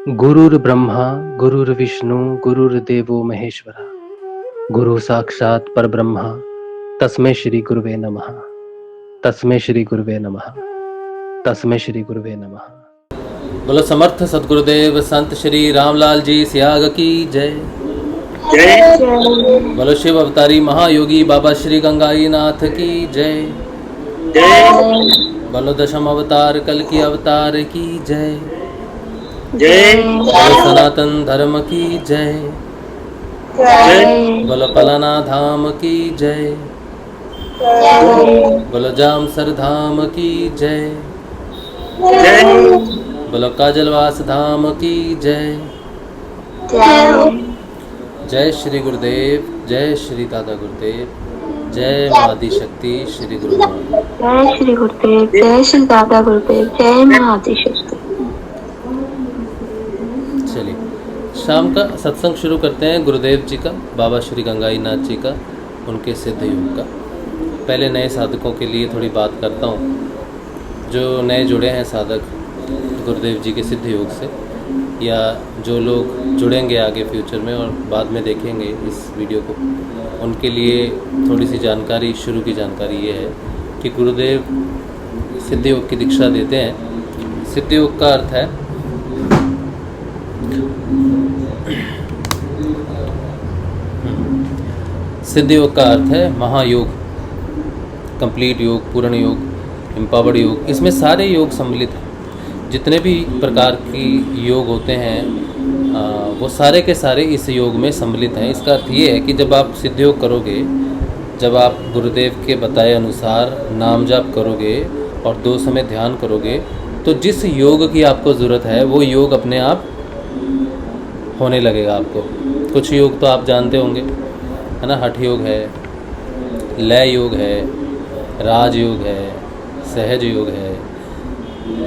गुरुर्ब्रह्मा गुरुर्विष्णु गुरुर्देवो महेश्वरा गुरु साक्षात् परब्रह्मा तस्मै श्री गुरुवे नमः। तस्मै श्री गुरुवे नमः। तस्मै श्री गुरुवे नमः। बोलो समर्थ सतगुरुदेव संत श्री रामलाल जी सियाग की जय। बोलो शिव अवतारी महायोगी बाबा श्री गंगाई नाथ की जय। बोलो दशम अवतार कल की अवतार की जय। बोलो सनातन धर्म की जय। बोलो पलाना धाम की जय। बोलो जामसर धाम की जय। बोलो काजलवास धाम की जय। जय श्री गुरुदेव, जय श्री दादा गुरुदेव, जय मादी शक्ति श्री गुरु। जय श्री गुरुदेव, जय श्री दादा गुरुदेव, जय मादी शक्ति। चलिए शाम का सत्संग शुरू करते हैं गुरुदेव जी का, बाबा श्री गंगाई नाथ जी का, उनके सिद्ध योग का। पहले नए साधकों के लिए थोड़ी बात करता हूँ, जो नए जुड़े हैं साधक गुरुदेव जी के सिद्ध योग से, या जो लोग जुड़ेंगे आगे फ्यूचर में और बाद में देखेंगे इस वीडियो को, उनके लिए थोड़ी सी जानकारी, शुरू की जानकारी ये है कि गुरुदेव सिद्ध योग की दीक्षा देते हैं। सिद्ध योग का अर्थ है सिद्ध योग का अर्थ है महायोग, कंप्लीट योग, पूर्ण योग, एम्पावर्ड योग। इसमें सारे योग सम्मिलित हैं। जितने भी प्रकार की योग होते हैं वो सारे के सारे इस योग में सम्मिलित हैं। इसका अर्थ ये है कि जब आप सिद्ध योग करोगे, जब आप गुरुदेव के बताए अनुसार नाम जाप करोगे और 2 समय ध्यान करोगे, तो जिस योग की आपको ज़रूरत है वो योग अपने आप होने लगेगा आपको। कुछ योग तो आप जानते होंगे, है ना, हठ योग है, लय योग है, राज योग है, सहज योग है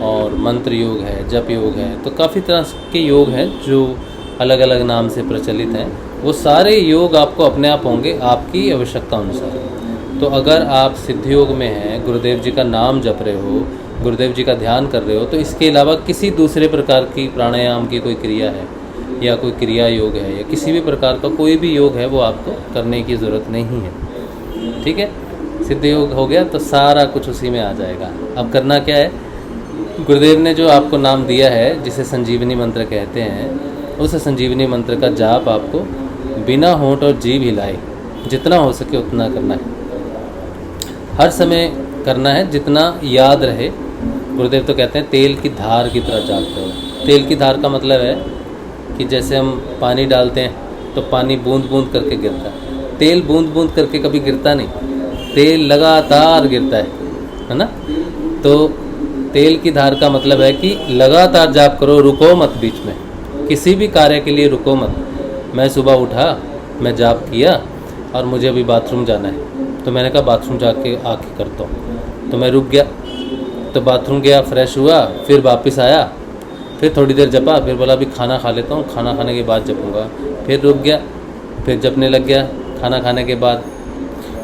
और मंत्र योग है, जप योग है। तो काफ़ी तरह के योग हैं जो अलग अलग नाम से प्रचलित हैं। वो सारे योग आपको अपने आप होंगे आपकी आवश्यकता अनुसार। तो अगर आप सिद्ध योग में हैं, गुरुदेव जी का नाम जप रहे हो, गुरुदेव जी का ध्यान कर रहे हो, तो इसके अलावा किसी दूसरे प्रकार की प्राणायाम की कोई क्रिया है या कोई क्रिया योग है या किसी भी प्रकार का कोई भी योग है वो आपको करने की ज़रूरत नहीं है। ठीक है, सिद्ध योग हो गया तो सारा कुछ उसी में आ जाएगा। अब करना क्या है, गुरुदेव ने जो आपको नाम दिया है जिसे संजीवनी मंत्र कहते हैं, उस संजीवनी मंत्र का जाप आपको बिना होंठ और जीभ हिलाए जितना हो सके उतना करना है। हर समय करना है जितना याद रहे। गुरुदेव तो कहते हैं तेल की धार की तरह जाप करो। तेल की धार का मतलब है कि जैसे हम पानी डालते हैं तो पानी बूंद बूंद करके गिरता है। तेल बूंद बूंद करके कभी गिरता नहीं, तेल लगातार गिरता है ना। तो तेल की धार का मतलब है कि लगातार जाप करो, रुको मत बीच में, किसी भी कार्य के लिए रुको मत। मैं सुबह उठा, मैं जाप किया और मुझे अभी बाथरूम जाना है, तो मैंने कहा बाथरूम जाके आके करता हूँ, तो मैं रुक गया, तो बाथरूम गया, फ्रेश हुआ, फिर वापस आया, फिर थोड़ी देर जपा, फिर बोला अभी खाना खा लेता हूँ, खाना खाने के बाद जपूँगा, फिर रुक गया, फिर जपने लग गया खाना खाने के बाद।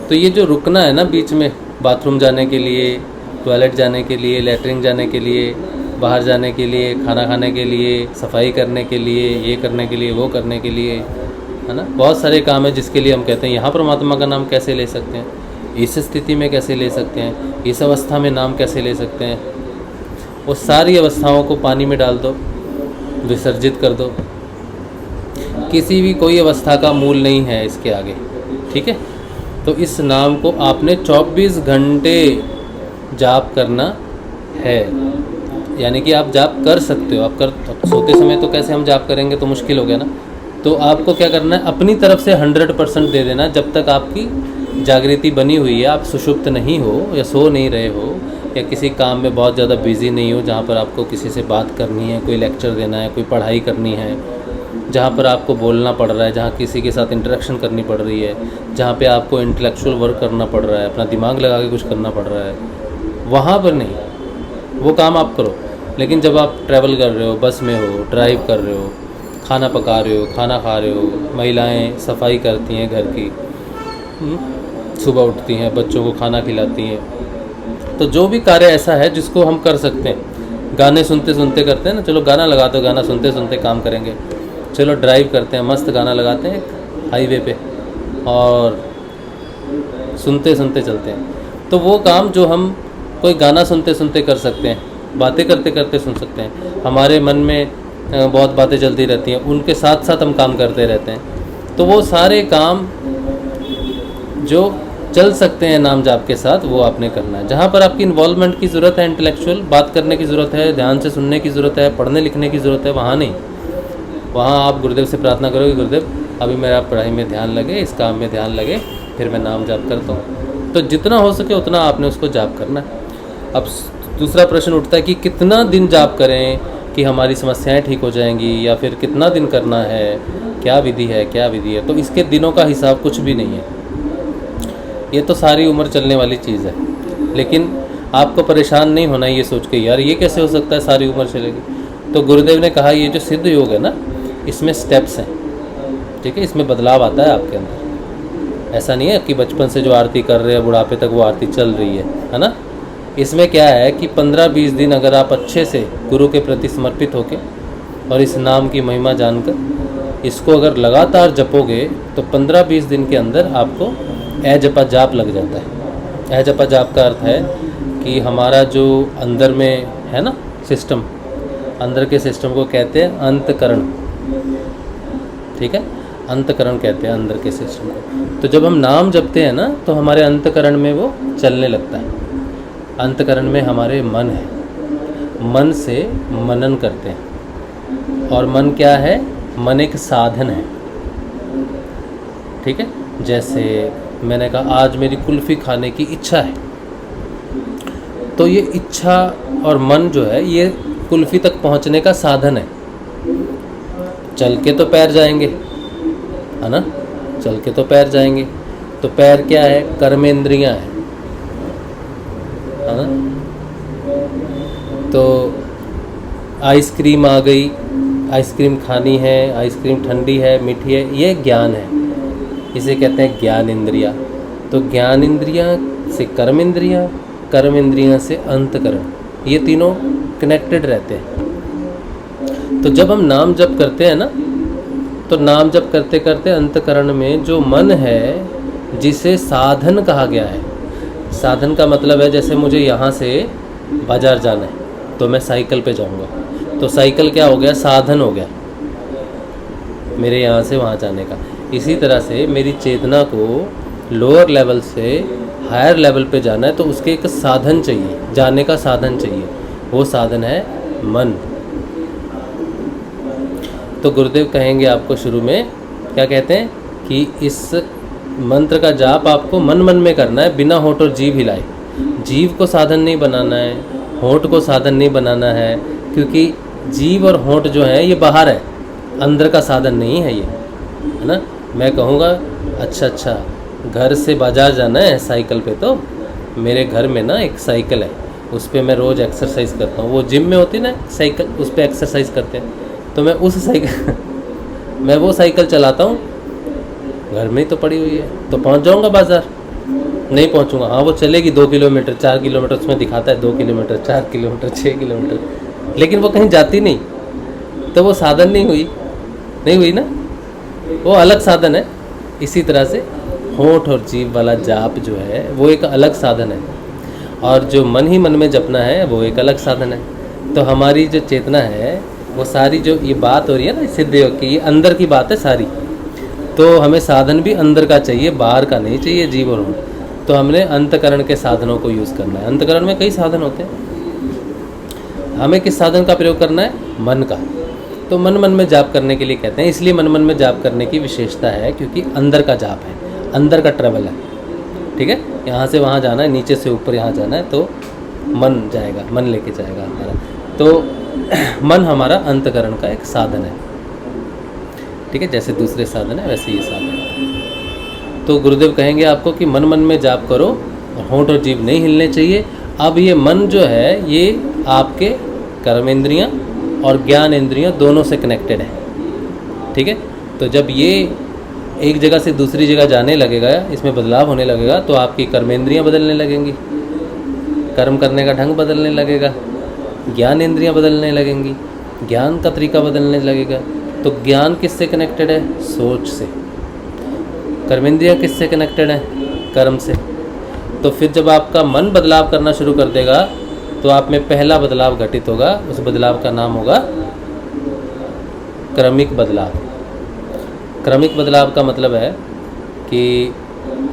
तो ये जो रुकना है ना बीच में, बाथरूम जाने के लिए, टॉयलेट जाने के लिए, लैट्रिन जाने के लिए, बाहर जाने के लिए, खाना खाने के लिए, सफाई करने के लिए, ये करने के लिए, वो करने के लिए, है ना, बहुत सारे काम है जिसके लिए हम कहते हैं यहाँ परमात्मा का नाम कैसे ले सकते हैं, इस स्थिति में कैसे ले सकते हैं, इस अवस्था में नाम कैसे ले सकते हैं। वो सारी अवस्थाओं को पानी में डाल दो, विसर्जित कर दो। किसी भी कोई अवस्था का मूल नहीं है इसके आगे। ठीक है, तो इस नाम को आपने 24 घंटे जाप करना है। यानी कि आप जाप कर सकते हो, अब सोते समय तो कैसे हम जाप करेंगे, तो मुश्किल हो गया ना। तो आपको क्या करना है, अपनी तरफ से 100% दे देना। जब तक आपकी जागृति बनी हुई है, आप सुषुप्त नहीं हो या सो नहीं रहे हो या किसी काम में बहुत ज़्यादा बिजी नहीं हो जहाँ पर आपको किसी से बात करनी है, कोई लेक्चर देना है, कोई पढ़ाई करनी है, जहाँ पर आपको बोलना पड़ रहा है, जहाँ किसी के साथ इंटरेक्शन करनी पड़ रही है, जहाँ पे आपको इंटेलेक्चुअल वर्क करना पड़ रहा है, अपना दिमाग लगा के कुछ करना पड़ रहा है, वहाँ पर नहीं, वो काम आप करो। लेकिन जब आप ट्रैवल कर रहे हो, बस में हो, ड्राइव कर रहे हो, खाना पका रहे हो, खाना खा रहे हो, महिलाएं सफाई करती हैं घर की, सुबह उठती हैं, बच्चों को खाना खिलाती हैं, तो जो भी कार्य ऐसा है जिसको हम कर सकते हैं, गाने सुनते सुनते करते हैं ना, चलो गाना लगा दो, गाना सुनते सुनते काम करेंगे। चलो ड्राइव करते हैं, मस्त गाना लगाते हैं हाईवे पे और सुनते सुनते चलते हैं। तो वो काम जो हम कोई गाना सुनते सुनते कर सकते हैं, बातें करते करते सुन सकते हैं, हमारे मन में बहुत बातें चलती रहती हैं, उनके साथ साथ हम काम करते रहते हैं। तो वो सारे काम जो चल सकते हैं नाम जाप के साथ, वो आपने करना है। जहाँ पर आपकी इन्वॉल्वमेंट की ज़रूरत है, इंटेलेक्चुअल बात करने की ज़रूरत है, ध्यान से सुनने की ज़रूरत है, पढ़ने लिखने की ज़रूरत है, वहाँ नहीं। वहाँ आप गुरुदेव से प्रार्थना करोगे, गुरुदेव अभी मेरा पढ़ाई में ध्यान लगे, इस काम में ध्यान लगे, फिर मैं नाम जाप करता हूँ। तो जितना हो सके उतना आपने उसको जाप करना है। अब दूसरा प्रश्न उठता है कि कितना दिन जाप करें कि हमारी समस्याएं ठीक हो जाएंगी, या फिर कितना दिन करना है, क्या विधि है, क्या विधि है। तो इसके दिनों का हिसाब कुछ भी नहीं है, ये तो सारी उम्र चलने वाली चीज़ है। लेकिन आपको परेशान नहीं होना ये सोच के यार ये कैसे हो सकता है सारी उम्र चलेगी। तो गुरुदेव ने कहा ये जो सिद्ध योग है ना, इसमें स्टेप्स हैं, ठीक है, इसमें बदलाव आता है आपके अंदर। ऐसा नहीं है कि बचपन से जो आरती कर रहे हैं बुढ़ापे तक वो आरती चल रही है ना। इसमें क्या है कि 15-20 दिन अगर आप अच्छे से गुरु के प्रति समर्पित होके और इस नाम की महिमा जानकर इसको अगर लगातार जपोगे तो 15-20 दिन के अंदर आपको ए जपा जाप लग जाता है। ए जपा जाप का अर्थ है कि हमारा जो अंदर में है ना सिस्टम, अंदर के सिस्टम को कहते हैं अंतकरण, ठीक है, अंतकरण कहते हैं अंदर के सिस्टम को। तो जब हम नाम जपते हैं ना तो हमारे अंतकरण में वो चलने लगता है। अंतकरण में हमारे मन है, मन से मनन करते हैं। और मन क्या है? मन एक साधन है, ठीक है। जैसे मैंने कहा आज मेरी कुल्फ़ी खाने की इच्छा है, तो ये इच्छा और मन जो है ये कुल्फ़ी तक पहुंचने का साधन है। चल के तो पैर जाएंगे, है ना, चल के तो पैर जाएंगे। तो पैर क्या है? कर्मेंद्रियां है ना। तो आइसक्रीम आ गई, आइसक्रीम खानी है, आइसक्रीम ठंडी है, मीठी है, ये ज्ञान है, इसे कहते हैं ज्ञान इंद्रिया। तो ज्ञान इंद्रियां से कर्म इंद्रियां, कर्म इंद्रियां से अंतकरण, ये तीनों कनेक्टेड रहते हैं। तो जब हम नाम जप करते हैं ना, तो नाम जप करते करते अंतकरण में जो मन है जिसे साधन कहा गया है, साधन का मतलब है जैसे मुझे यहाँ से बाज़ार जाना है तो मैं साइकिल पे जाऊँगा, तो साइकिल क्या हो गया? साधन हो गया मेरे यहाँ से वहाँ जाने का। इसी तरह से मेरी चेतना को लोअर लेवल से हायर लेवल पे जाना है तो उसके एक साधन चाहिए, जाने का साधन चाहिए, वो साधन है मन। तो गुरुदेव कहेंगे आपको शुरू में क्या कहते हैं कि इस मंत्र का जाप आपको मन मन में करना है, बिना होंठ और जीभ हिलाए। जीभ को साधन नहीं बनाना है, होंठ को साधन नहीं बनाना है, क्योंकि जीभ और होंठ जो है ये बाहर है, अंदर का साधन नहीं है ये, है ना। मैं कहूँगा अच्छा घर से बाज़ार जाना है साइकिल पे, तो मेरे घर में ना एक साइकिल है, उस पर मैं रोज़ एक्सरसाइज करता हूँ। वो जिम में होती ना साइकिल, उस पर एक्सरसाइज करते हैं, तो मैं उस साइकिल मैं वो साइकिल चलाता हूँ, घर में ही तो पड़ी हुई है, तो पहुँच जाऊँगा बाज़ार? नहीं पहुँचूँगा। हाँ वो चलेगी 2 किलोमीटर 4 किलोमीटर, उसमें दिखाता है 2 किलोमीटर 4 किलोमीटर 6 किलोमीटर, लेकिन वो कहीं जाती नहीं, तो वो साधन नहीं हुई ना, वो अलग साधन है। इसी तरह से होंठ और जीभ वाला जाप जो है वो एक अलग साधन है, और जो मन ही मन में जपना है वो एक अलग साधन है। तो हमारी जो चेतना है वो सारी जो ये बात हो रही है ना सिद्ध योग की, ये अंदर की बात है सारी। तो हमें साधन भी अंदर का चाहिए, बाहर का नहीं चाहिए जीव और होंठ। तो हमने अंतकरण के साधनों को यूज़ करना है। अंतकरण में कई साधन होते हैं, हमें किस साधन का प्रयोग करना है? मन का। तो मन मन में जाप करने के लिए कहते हैं, इसलिए मन मन में जाप करने की विशेषता है क्योंकि अंदर का जाप है, अंदर का ट्रैवल है, ठीक है। यहाँ से वहाँ जाना है, नीचे से ऊपर यहाँ जाना है, तो मन जाएगा, मन लेके जाएगा हमारा। तो मन हमारा अंतकरण का एक साधन है, ठीक है। जैसे दूसरे साधन है वैसे ये साधन है। तो गुरुदेव कहेंगे आपको कि मन मन में जाप करो, और होंठ और जीभ नहीं हिलने चाहिए। अब ये मन जो है ये आपके कर्मेंद्रियाँ और ज्ञान इंद्रियाँ दोनों से कनेक्टेड है, ठीक है। तो जब ये एक जगह से दूसरी जगह जाने लगेगा, इसमें बदलाव होने लगेगा, तो आपकी कर्मेंद्रियाँ बदलने लगेंगी, कर्म करने का ढंग बदलने लगेगा, ज्ञान इंद्रियां बदलने लगेंगी, ज्ञान का तरीका बदलने लगेगा। तो ज्ञान किससे कनेक्टेड है? सोच से। कर्मेंद्रियां किससे कनेक्टेड है? कर्म से। तो फिर जब आपका मन बदलाव करना शुरू कर देगा तो आप में पहला बदलाव घटित होगा, उस बदलाव का नाम होगा क्रमिक बदलाव। क्रमिक बदलाव का मतलब है कि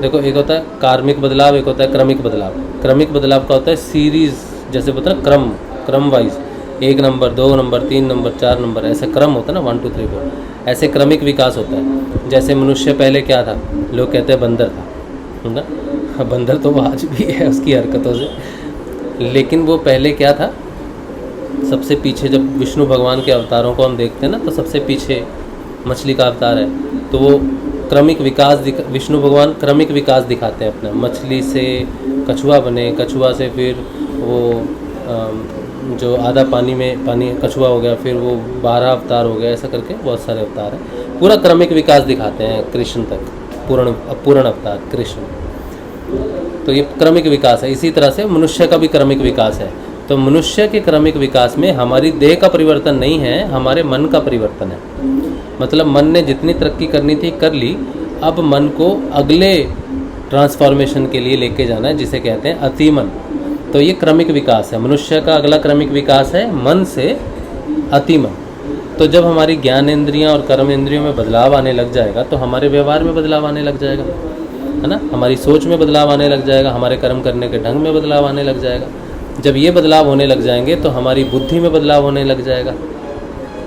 देखो, एक होता है कार्मिक बदलाव, एक होता है क्रमिक बदलाव। क्रमिक बदलाव का होता है सीरीज, जैसे बोलते हैं क्रम wise, 1 number, 2 number, 3 number, 4 number, ऐसे क्रम होता है ना, 1 2 3 4, ऐसे क्रमिक विकास होता है। जैसे मनुष्य पहले क्या था? लोग कहते हैं बंदर था, है ना। बंदर तो वो आज भी है उसकी हरकतों से, लेकिन वो पहले क्या था? सबसे पीछे जब विष्णु भगवान के अवतारों को हम देखते हैं ना, तो सबसे पीछे मछली का अवतार है। तो वो क्रमिक विकास विष्णु भगवान क्रमिक विकास दिखाते हैं अपना। मछली से कछुआ बने, कछुआ से फिर वो जो आधा पानी कछुआ हो गया, फिर वो 12 अवतार हो गया, ऐसा करके बहुत सारे अवतार हैं। पूरा क्रमिक विकास दिखाते हैं कृष्ण तक, पूर्ण अवतार कृष्ण। तो ये क्रमिक विकास है। इसी तरह से मनुष्य का भी क्रमिक विकास है। तो मनुष्य के क्रमिक विकास में हमारी देह का परिवर्तन नहीं है, हमारे मन का परिवर्तन है। मतलब मन ने जितनी तरक्की करनी थी कर ली, अब मन को अगले ट्रांसफॉर्मेशन के लिए लेके जाना है, जिसे कहते हैं अतिमन। तो ये क्रमिक विकास है। मनुष्य का अगला क्रमिक विकास है मन से अतिमन। तो जब हमारी ज्ञानेंद्रियां और कर्मेंद्रियों में बदलाव आने लग जाएगा तो हमारे व्यवहार में बदलाव आने लग जाएगा, है ना। हमारी सोच में बदलाव आने लग जाएगा, हमारे कर्म करने के ढंग में बदलाव आने लग जाएगा। जब ये बदलाव होने लग जाएंगे तो हमारी बुद्धि में बदलाव होने लग जाएगा।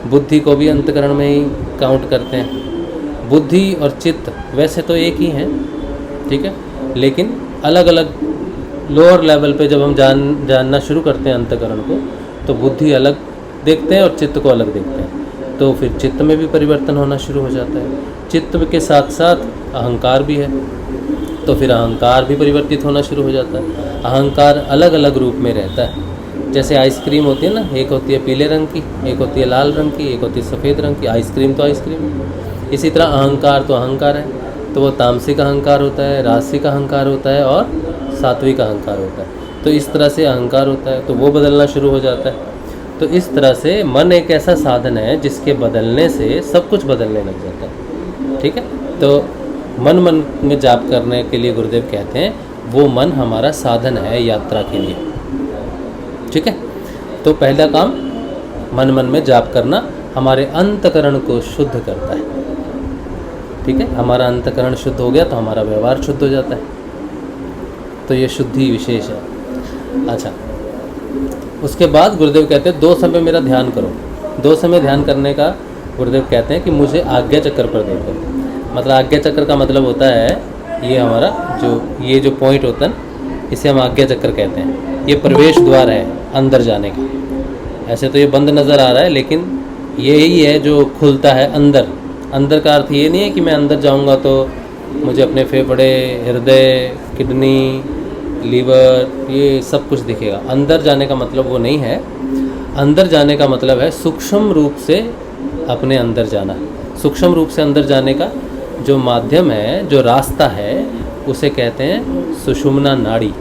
बुद्धि को भी अंतकरण में ही काउंट करते हैं। बुद्धि और चित्त वैसे तो एक ही हैं, ठीक है, लेकिन अलग अलग लोअर लेवल पे जब हम जानना शुरू करते हैं अंतकरण को, तो बुद्धि अलग देखते हैं और चित्त को अलग देखते हैं। तो फिर चित्त में भी परिवर्तन होना शुरू हो जाता है। चित्त के साथ साथ अहंकार भी है, तो फिर अहंकार भी परिवर्तित होना शुरू हो जाता है। अहंकार अलग अलग रूप में रहता है। जैसे आइसक्रीम होती है ना, एक होती है पीले रंग की, एक होती है लाल रंग की, एक होती है सफ़ेद रंग की। आइसक्रीम तो आइसक्रीम है। इसी तरह अहंकार तो अहंकार है। तो वो तामसिक अहंकार होता है, राजसिक अहंकार होता है और सात्विक अहंकार होता है। तो इस तरह से अहंकार होता है, तो वो बदलना शुरू हो जाता है। तो इस तरह से मन एक ऐसा साधन है जिसके बदलने से सब कुछ बदलने लग जाता है, ठीक है। तो मन में जाप करने के लिए गुरुदेव कहते हैं वो मन हमारा साधन है यात्रा के लिए, ठीक है। तो पहला काम मन में जाप करना हमारे अंतकरण को शुद्ध करता है, ठीक है। हमारा अंतकरण शुद्ध हो गया तो हमारा व्यवहार शुद्ध हो जाता है। तो ये शुद्धि विशेष है। अच्छा, उसके बाद गुरुदेव कहते हैं 2 समय मेरा ध्यान करो। 2 समय ध्यान करने का गुरुदेव कहते हैं कि मुझे आज्ञा चक्र पर देखो। मतलब आज्ञा चक्र का मतलब होता है ये हमारा ये जो पॉइंट होता है, इसे हम आज्ञा चक्र कहते हैं। ये प्रवेश द्वार है अंदर जाने का। ऐसे तो ये बंद नज़र आ रहा है, लेकिन यही है जो खुलता है अंदर। अंदर का अर्थ ये नहीं है कि मैं अंदर जाऊंगा तो मुझे अपने फेफड़े, हृदय, किडनी, लीवर, ये सब कुछ दिखेगा। अंदर जाने का मतलब वो नहीं है। अंदर जाने का मतलब है सूक्ष्म रूप से अपने अंदर जाना। सूक्ष्म रूप से अंदर जाने का जो माध्यम है, जो रास्ता है, उसे कहते हैं सुषुम्ना नाड़ी।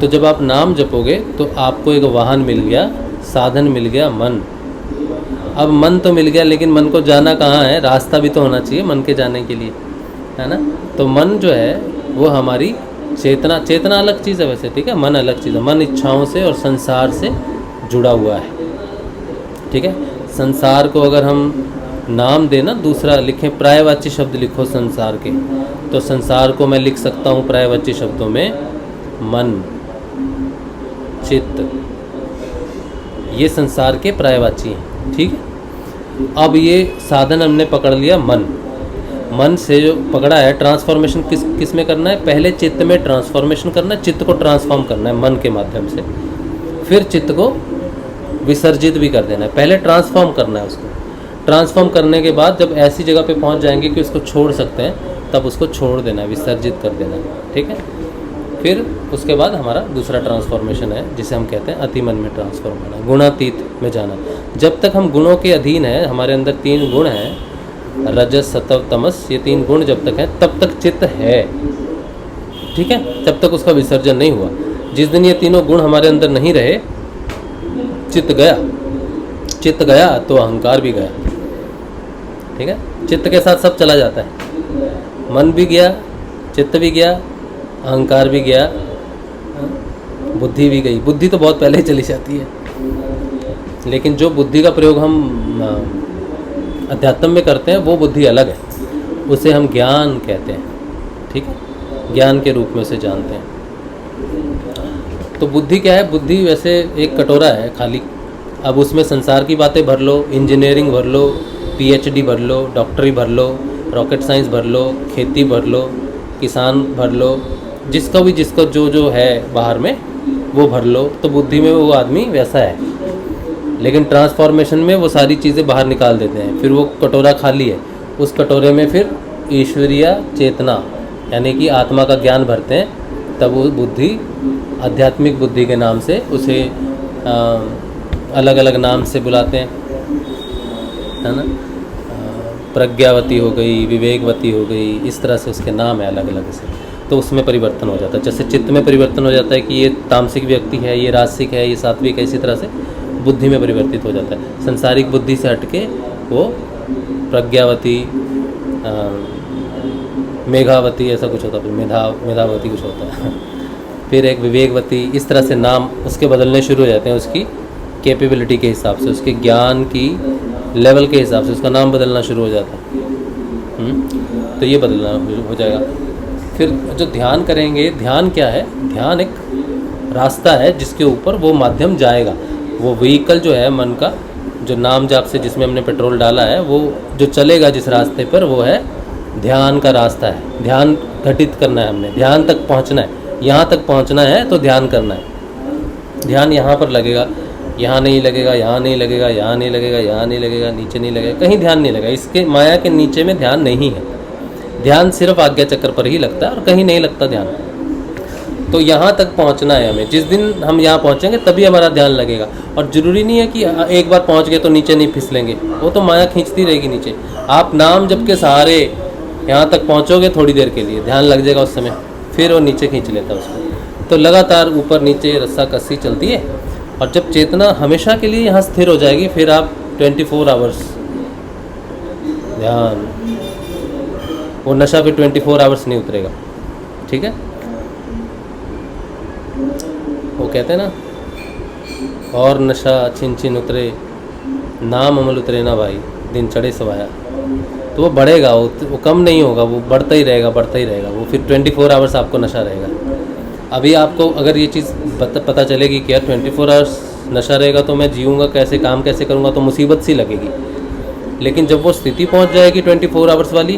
तो जब आप नाम जपोगे तो आपको एक वाहन मिल गया, साधन मिल गया, मन। अब मन तो मिल गया, लेकिन मन को जाना कहाँ है? रास्ता भी तो होना चाहिए मन के जाने के लिए, है ना। तो मन जो है वो हमारी चेतना अलग चीज़ है वैसे, ठीक है। मन अलग चीज़ है। मन इच्छाओं से और संसार से जुड़ा हुआ है, ठीक है। संसार को अगर हम नाम देना दूसरा लिखें, पर्यायवाची शब्द लिखो संसार के, तो संसार को मैं लिख सकता हूँ पर्यायवाची शब्दों में मन, चित्त, ये संसार के पर्यायवाची हैं, ठीक है। अब ये साधन हमने पकड़ लिया मन से जो पकड़ा है, ट्रांसफॉर्मेशन किस में करना है? पहले चित्त में ट्रांसफॉर्मेशन करना है, चित्त को ट्रांसफॉर्म करना है मन के माध्यम से। फिर चित्त को विसर्जित भी कर देना है। पहले ट्रांसफॉर्म करना है उसको। ट्रांसफॉर्म करने के बाद जब ऐसी जगह पे पहुंच जाएंगे कि उसको छोड़ सकते हैं, तब उसको छोड़ देना है, विसर्जित कर देना है, ठीक है। फिर उसके बाद हमारा दूसरा ट्रांसफॉर्मेशन है जिसे हम कहते हैं अतिमन में ट्रांसफॉर्म होना, गुणातीत में जाना। जब तक हम गुणों के अधीन हैं, हमारे अंदर 3 गुण हैं, रजस, सत्व, तमस, ये 3 गुण जब तक हैं तब तक चित्त है, ठीक है। तब तक उसका विसर्जन नहीं हुआ। जिस दिन ये तीनों गुण हमारे अंदर नहीं रहे, चित्त गया, चित्त गया तो अहंकार भी गया। ठीक है, चित्त के साथ सब चला जाता है, मन भी गया, चित्त भी गया, अहंकार भी गया, बुद्धि भी गई। बुद्धि तो बहुत पहले ही चली जाती है, लेकिन जो बुद्धि का प्रयोग हम अध्यात्म में करते हैं वो बुद्धि अलग है, उसे हम ज्ञान कहते हैं। ठीक है, ज्ञान के रूप में उसे जानते हैं। तो बुद्धि क्या है? बुद्धि वैसे एक कटोरा है खाली, अब उसमें संसार की बातें भर लो, इंजीनियरिंग भर लो, पीएचडी भर लो, डॉक्टरी भर लो, रॉकेट साइंस भर लो, खेती भर लो, किसान भर लो, जिसको जो है बाहर में वो भर लो, तो बुद्धि में वो आदमी वैसा है। लेकिन ट्रांसफॉर्मेशन में वो सारी चीज़ें बाहर निकाल देते हैं, फिर वो कटोरा खाली है, उस कटोरे में फिर ईश्वरीय चेतना यानी कि आत्मा का ज्ञान भरते हैं, तब वो बुद्धि आध्यात्मिक बुद्धि के नाम से उसे अलग अलग नाम से बुलाते हैं, है ना। प्रज्ञावती हो गई, विवेकवती हो गई, इस तरह से उसके नाम है अलग अलग से। तो उसमें परिवर्तन हो जाता है, जैसे चित्त में परिवर्तन हो जाता है कि ये तामसिक व्यक्ति है, ये राजसिक है, ये सात्विक है, इसी तरह से बुद्धि में परिवर्तित हो जाता है। संसारिक बुद्धि से हटके वो प्रज्ञावती, मेघावती ऐसा कुछ होता है, मेधावती कुछ होता है फिर एक विवेकवती, इस तरह से नाम उसके बदलने शुरू हो जाते हैं, उसकी कैपेबिलिटी के हिसाब से, उसके ज्ञान की लेवल के हिसाब से उसका नाम बदलना शुरू हो जाता है। तो ये बदलना हो जाएगा। फिर जो ध्यान करेंगे, ध्यान क्या है? ध्यान एक रास्ता है जिसके ऊपर वो माध्यम जाएगा। वो व्हीकल जो है मन का, जो नाम जाप से जिसमें हमने पेट्रोल डाला है, वो जो चलेगा जिस रास्ते पर, वो है ध्यान का रास्ता है। ध्यान घटित करना है हमने, ध्यान तक पहुंचना है, यहाँ तक पहुंचना है तो ध्यान करना है। ध्यान यहाँ पर लगेगा, यहाँ नहीं लगेगा, यहाँ नहीं लगेगा, यहाँ नहीं लगेगा, यहाँ नहीं लगेगा, नीचे नहीं लगेगा, कहीं ध्यान नहीं लगेगा। इसके माया के नीचे में ध्यान नहीं है। ध्यान सिर्फ आज्ञा चक्र पर ही लगता है और कहीं नहीं लगता ध्यान। तो यहाँ तक पहुँचना है हमें। जिस दिन हम यहाँ पहुँचेंगे तभी हमारा ध्यान लगेगा। और ज़रूरी नहीं है कि एक बार पहुँच गए तो नीचे नहीं फिसलेंगे, वो तो माया खींचती रहेगी नीचे। आप नाम जप के सहारे यहाँ तक पहुँचोगे, थोड़ी देर के लिए ध्यान लग जाएगा, उस समय फिर वो नीचे खींच लेता है उसको। तो लगातार ऊपर नीचे रस्सा कस्सी चलती है। और जब चेतना हमेशा के लिए यहाँ स्थिर हो जाएगी, फिर आप 24 आवर्स ध्यान, वो नशा फिर 24 आवर्स नहीं उतरेगा। ठीक है, वो कहते हैं ना, और नशा छिन छिन उतरे, नाम अमल उतरे ना भाई, दिन चढ़े सवाया। तो वो बढ़ेगा, वो कम नहीं होगा, वो बढ़ता ही रहेगा, बढ़ता ही रहेगा। वो फिर 24 आवर्स आपको नशा रहेगा। अभी आपको अगर ये चीज़ पता चलेगी कि यार 24 आवर्स नशा रहेगा तो मैं जीऊँगा कैसे, काम कैसे करूँगा, तो मुसीबत सी लगेगी। लेकिन जब वो स्थिति पहुँच जाएगी 24 आवर्स वाली,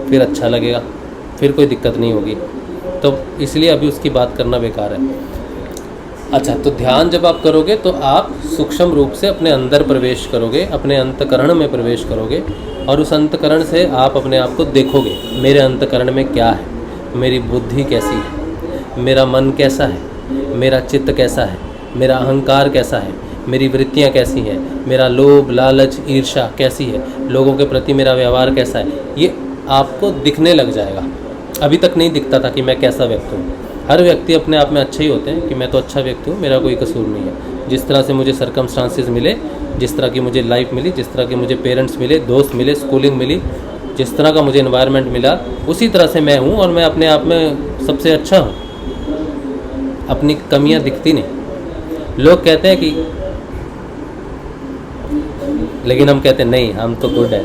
फिर अच्छा लगेगा, फिर कोई दिक्कत नहीं होगी। तो इसलिए अभी उसकी बात करना बेकार है। अच्छा, तो ध्यान जब आप करोगे तो आप सूक्ष्म रूप से अपने अंदर प्रवेश करोगे, अपने अंतकरण में प्रवेश करोगे, और उस अंतकरण से आप अपने आप को देखोगे, मेरे अंतकरण में क्या है, मेरी बुद्धि कैसी है, मेरा मन कैसा है, मेरा चित्त कैसा है, मेरा अहंकार कैसा है, मेरी वृत्तियाँ कैसी हैं, मेरा लोभ लालच ईर्ष्या कैसी है, लोगों के प्रति मेरा व्यवहार कैसा है, ये आपको दिखने लग जाएगा। अभी तक नहीं दिखता था कि मैं कैसा व्यक्ति हूँ। हर व्यक्ति अपने आप में अच्छे ही होते हैं कि मैं तो अच्छा व्यक्ति हूँ, मेरा कोई कसूर नहीं है। जिस तरह से मुझे सर्कमस्टांसेस मिले, जिस तरह की मुझे लाइफ मिली, जिस तरह के मुझे पेरेंट्स मिले, दोस्त मिले, स्कूलिंग मिली, जिस तरह का मुझे एनवायरनमेंट मिला, उसी तरह से मैं हूँ और मैं अपने आप में सबसे अच्छा हूँ। अपनी कमियाँ दिखती नहीं। लोग कहते हैं कि, लेकिन हम कहते हैं नहीं, हम तो गुड है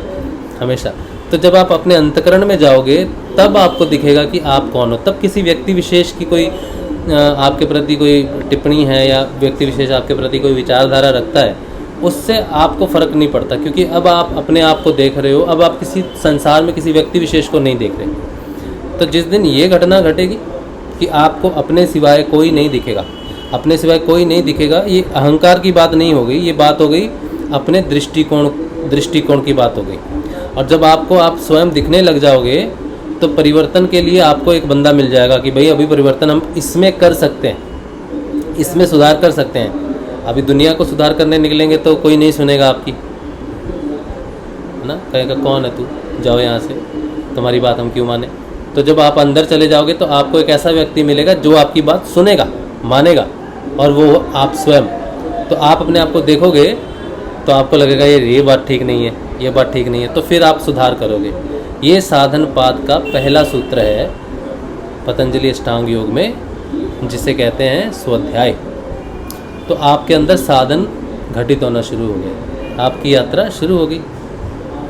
हमेशा। तो जब आप अपने अंतकरण में जाओगे तब आपको दिखेगा कि आप कौन हो। तब किसी व्यक्ति विशेष की कोई आपके प्रति कोई टिप्पणी है या व्यक्ति विशेष आपके प्रति कोई विचारधारा रखता है, उससे आपको फ़र्क नहीं पड़ता, क्योंकि अब आप अपने आप को देख रहे हो। अब आप किसी संसार में किसी व्यक्ति विशेष को नहीं देख रहे। तो जिस दिन ये घटना घटेगी कि आपको अपने सिवाय कोई नहीं दिखेगा, अपने सिवाय कोई नहीं दिखेगा, ये अहंकार की बात नहीं हो गई, ये बात हो गई अपने दृष्टिकोण की बात हो गई। और जब आपको आप स्वयं दिखने लग जाओगे तो परिवर्तन के लिए आपको एक बंदा मिल जाएगा कि भाई अभी परिवर्तन हम इसमें कर सकते हैं, इसमें सुधार कर सकते हैं। अभी दुनिया को सुधार करने निकलेंगे तो कोई नहीं सुनेगा आपकी, है ना, कहेगा कौन है तू, जाओ यहाँ से, तुम्हारी बात हम क्यों माने। तो जब आप अंदर चले जाओगे तो आपको एक ऐसा व्यक्ति मिलेगा जो आपकी बात सुनेगा, मानेगा, और वो आप स्वयं। तो आप अपने आप को देखोगे तो आपको लगेगा ये बात ठीक नहीं है, ये बात ठीक नहीं है, तो फिर आप सुधार करोगे। ये साधन पाद का पहला सूत्र है पतंजलि अष्टांग योग में, जिसे कहते हैं स्वाध्याय। तो आपके अंदर साधन घटित होना शुरू हो गए, आपकी यात्रा शुरू होगी।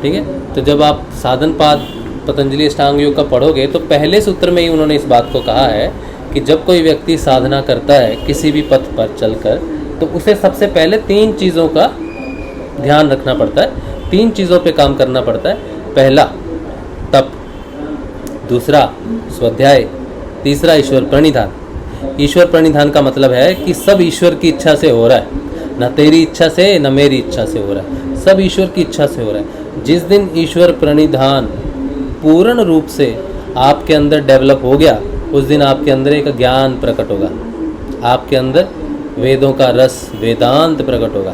ठीक है, तो जब आप साधन पाद पतंजलि अष्टांग योग का पढ़ोगे तो पहले सूत्र में ही उन्होंने इस बात को कहा है कि जब कोई व्यक्ति साधना करता है किसी भी पथ पर चलकर, तो उसे सबसे पहले 3 चीज़ों का ध्यान रखना पड़ता है, 3 चीज़ों पे काम करना पड़ता है। पहला तप, दूसरा स्वाध्याय, तीसरा ईश्वर प्रणिधान। ईश्वर प्रणिधान का मतलब है कि सब ईश्वर की इच्छा से हो रहा है, न तेरी इच्छा से न मेरी इच्छा से हो रहा है, सब ईश्वर की इच्छा से हो रहा है। जिस दिन ईश्वर प्रणिधान पूर्ण रूप से आपके अंदर डेवलप हो गया, उस दिन आपके अंदर एक ज्ञान प्रकट होगा, आपके अंदर वेदों का रस वेदांत प्रकट होगा।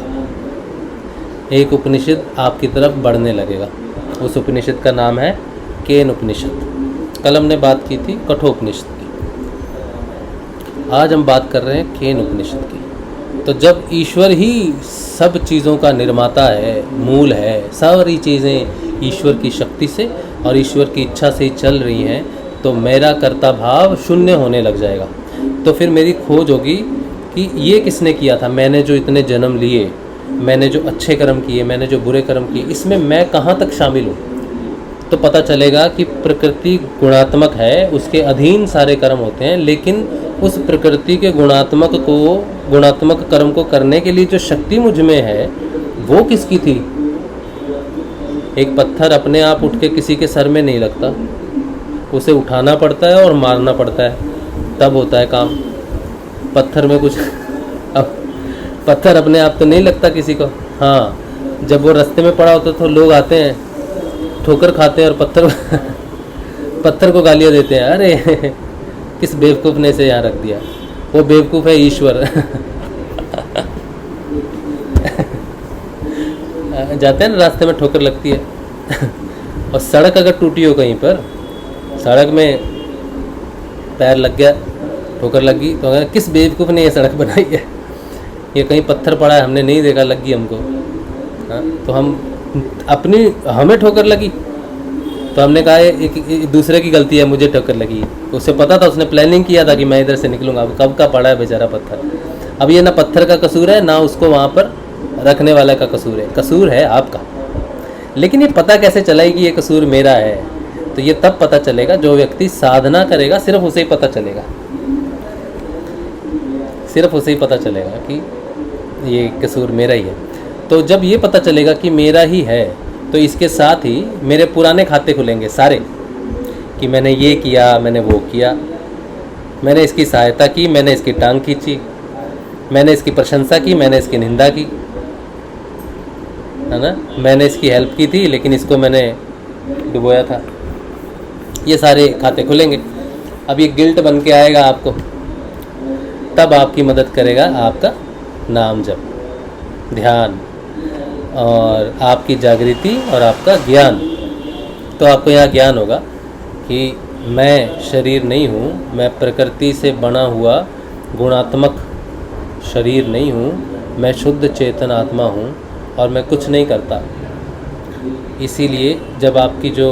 एक उपनिषद आपकी तरफ बढ़ने लगेगा। उस उपनिषद का नाम है केन उपनिषद। कल हमने बात की थी कठोपनिषद की, आज हम बात कर रहे हैं केन उपनिषद की। तो जब ईश्वर ही सब चीज़ों का निर्माता है, मूल है, सारी चीज़ें ईश्वर की शक्ति से और ईश्वर की इच्छा से ही चल रही हैं, तो मेरा कर्ता भाव शून्य होने लग जाएगा। तो फिर मेरी खोज होगी कि ये किसने किया था, मैंने जो इतने जन्म लिए, मैंने जो अच्छे कर्म किए, मैंने जो बुरे कर्म किए, इसमें मैं कहाँ तक शामिल हूँ। तो पता चलेगा कि प्रकृति गुणात्मक है, उसके अधीन सारे कर्म होते हैं, लेकिन उस प्रकृति के गुणात्मक कर्म को करने के लिए जो शक्ति मुझ में है वो किसकी थी। एक पत्थर अपने आप उठ के किसी के सर में नहीं लगता, उसे उठाना पड़ता है और मारना पड़ता है, तब होता है काम। पत्थर में कुछ अब पत्थर अपने आप तो नहीं लगता किसी को। हाँ, जब वो रास्ते में पड़ा होता तो लोग आते हैं, ठोकर खाते हैं और पत्थर को गालियाँ देते हैं, अरे किस बेवकूफ़ ने इसे यहाँ रख दिया। वो बेवकूफ़ है ईश्वर। जाते हैं ना रास्ते में, ठोकर लगती है। और सड़क अगर टूटी हो कहीं पर, सड़क में पैर लग गया, ठोकर लग गई, तो अगर किस बेवकूफ़ ने ये सड़क बनाई है, ये कहीं पत्थर पड़ा है हमने नहीं देखा, लग गई हमको। हाँ, तो हमें ठोकर लगी तो हमने कहा एक दूसरे की गलती है, मुझे ठोकर लगी। उसे पता था, उसने प्लानिंग किया था कि मैं इधर से निकलूँगा। अब कब का पड़ा है बेचारा पत्थर। अब ये ना पत्थर का कसूर है, ना उसको वहाँ पर रखने वाला का कसूर है, कसूर है आपका। लेकिन ये पता कैसे चला कि ये कसूर मेरा है? तो ये तब पता चलेगा जो व्यक्ति साधना करेगा, सिर्फ उसे ही पता चलेगा, सिर्फ उसे ही पता चलेगा कि ये कसूर मेरा ही है। तो जब ये पता चलेगा कि मेरा ही है, तो इसके साथ ही मेरे पुराने खाते खुलेंगे सारे, कि मैंने ये किया, मैंने वो किया, मैंने इसकी सहायता की, मैंने इसकी टांग खींची, मैंने इसकी प्रशंसा की, मैंने इसकी निंदा की, है ना, मैंने इसकी हेल्प की थी लेकिन इसको मैंने डुबोया था। ये सारे खाते खुलेंगे। अब ये गिल्ट बन के आएगा आपको, तब आपकी मदद करेगा आपका नाम जप, ध्यान और आपकी जागृति और आपका ज्ञान। तो आपको यहाँ ज्ञान होगा कि मैं शरीर नहीं हूँ, मैं प्रकृति से बना हुआ गुणात्मक शरीर नहीं हूँ, मैं शुद्ध चेतन आत्मा हूँ और मैं कुछ नहीं करता। इसीलिए जब आपकी जो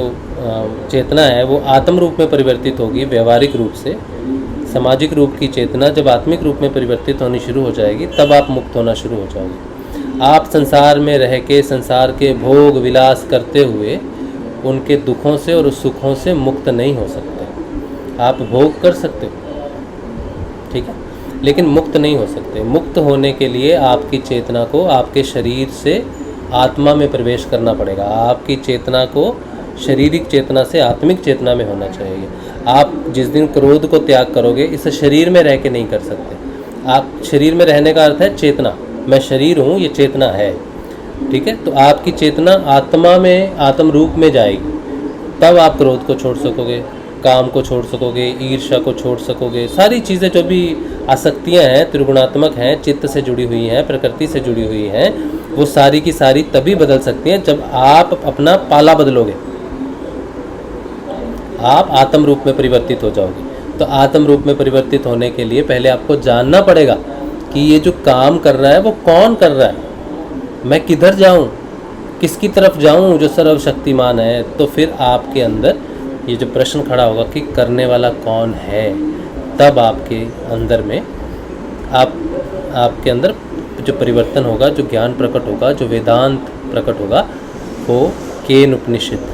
चेतना है वो आत्म रूप में परिवर्तित होगी, व्यवहारिक रूप से, सामाजिक रूप की चेतना जब आत्मिक रूप में परिवर्तित होनी शुरू हो जाएगी, तब आप मुक्त होना शुरू हो जाओगे। आप संसार में रह के संसार के भोग विलास करते हुए उनके दुखों से और सुखों से मुक्त नहीं हो सकते। आप भोग कर सकते हो, ठीक है, लेकिन मुक्त नहीं हो सकते। मुक्त होने के लिए आपकी चेतना को आपके शरीर से आत्मा में प्रवेश करना पड़ेगा। आपकी चेतना को शारीरिक चेतना से आत्मिक चेतना में होना चाहिए। आप जिस दिन क्रोध को त्याग करोगे, इस शरीर में रह के नहीं कर सकते। आप शरीर में रहने का अर्थ है चेतना, मैं शरीर हूँ, ये चेतना है, ठीक है। तो आपकी चेतना आत्मा में, आत्म रूप में जाएगी, तब आप क्रोध को छोड़ सकोगे, काम को छोड़ सकोगे, ईर्ष्या को छोड़ सकोगे। सारी चीज़ें जो भी आसक्तियाँ हैं, त्रिगुणात्मक हैं, चित्त से जुड़ी हुई हैं, प्रकृति से जुड़ी हुई हैं, वो सारी की सारी तभी बदल सकती हैं जब आप अपना पाला बदलोगे, आप आत्म रूप में परिवर्तित हो जाओगे। तो आत्म रूप में परिवर्तित होने के लिए पहले आपको जानना पड़ेगा कि ये जो काम कर रहा है वो कौन कर रहा है, मैं किधर जाऊं, किसकी तरफ जाऊं जो सर्वशक्तिमान है। तो फिर आपके अंदर ये जो प्रश्न खड़ा होगा कि करने वाला कौन है, तब आपके अंदर में आपके अंदर जो परिवर्तन होगा, जो ज्ञान प्रकट होगा, जो वेदांत प्रकट होगा, वो केन उपनिषद,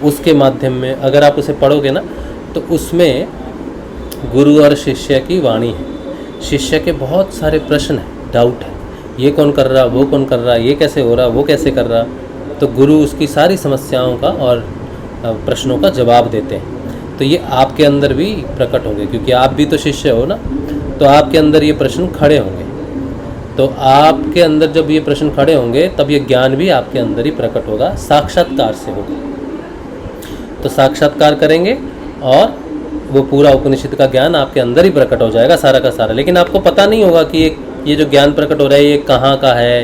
उसके माध्यम में अगर आप उसे पढ़ोगे ना तो उसमें गुरु और शिष्य की वाणी है। शिष्य के बहुत सारे प्रश्न हैं, डाउट है, ये कौन कर रहा, वो कौन कर रहा, ये कैसे हो रहा, वो कैसे कर रहा। तो गुरु उसकी सारी समस्याओं का और प्रश्नों का जवाब देते हैं। तो ये आपके अंदर भी प्रकट होंगे, क्योंकि आप भी तो शिष्य हो ना, तो आपके अंदर ये प्रश्न खड़े होंगे। तो आपके अंदर जब ये प्रश्न खड़े होंगे तब ये ज्ञान भी आपके अंदर ही प्रकट होगा, साक्षात्कार से होगा। तो साक्षात्कार करेंगे और वो पूरा उपनिषद का ज्ञान आपके अंदर ही प्रकट हो जाएगा, सारा का सारा। लेकिन आपको पता नहीं होगा कि ये जो ज्ञान प्रकट हो रहा है ये कहाँ का है,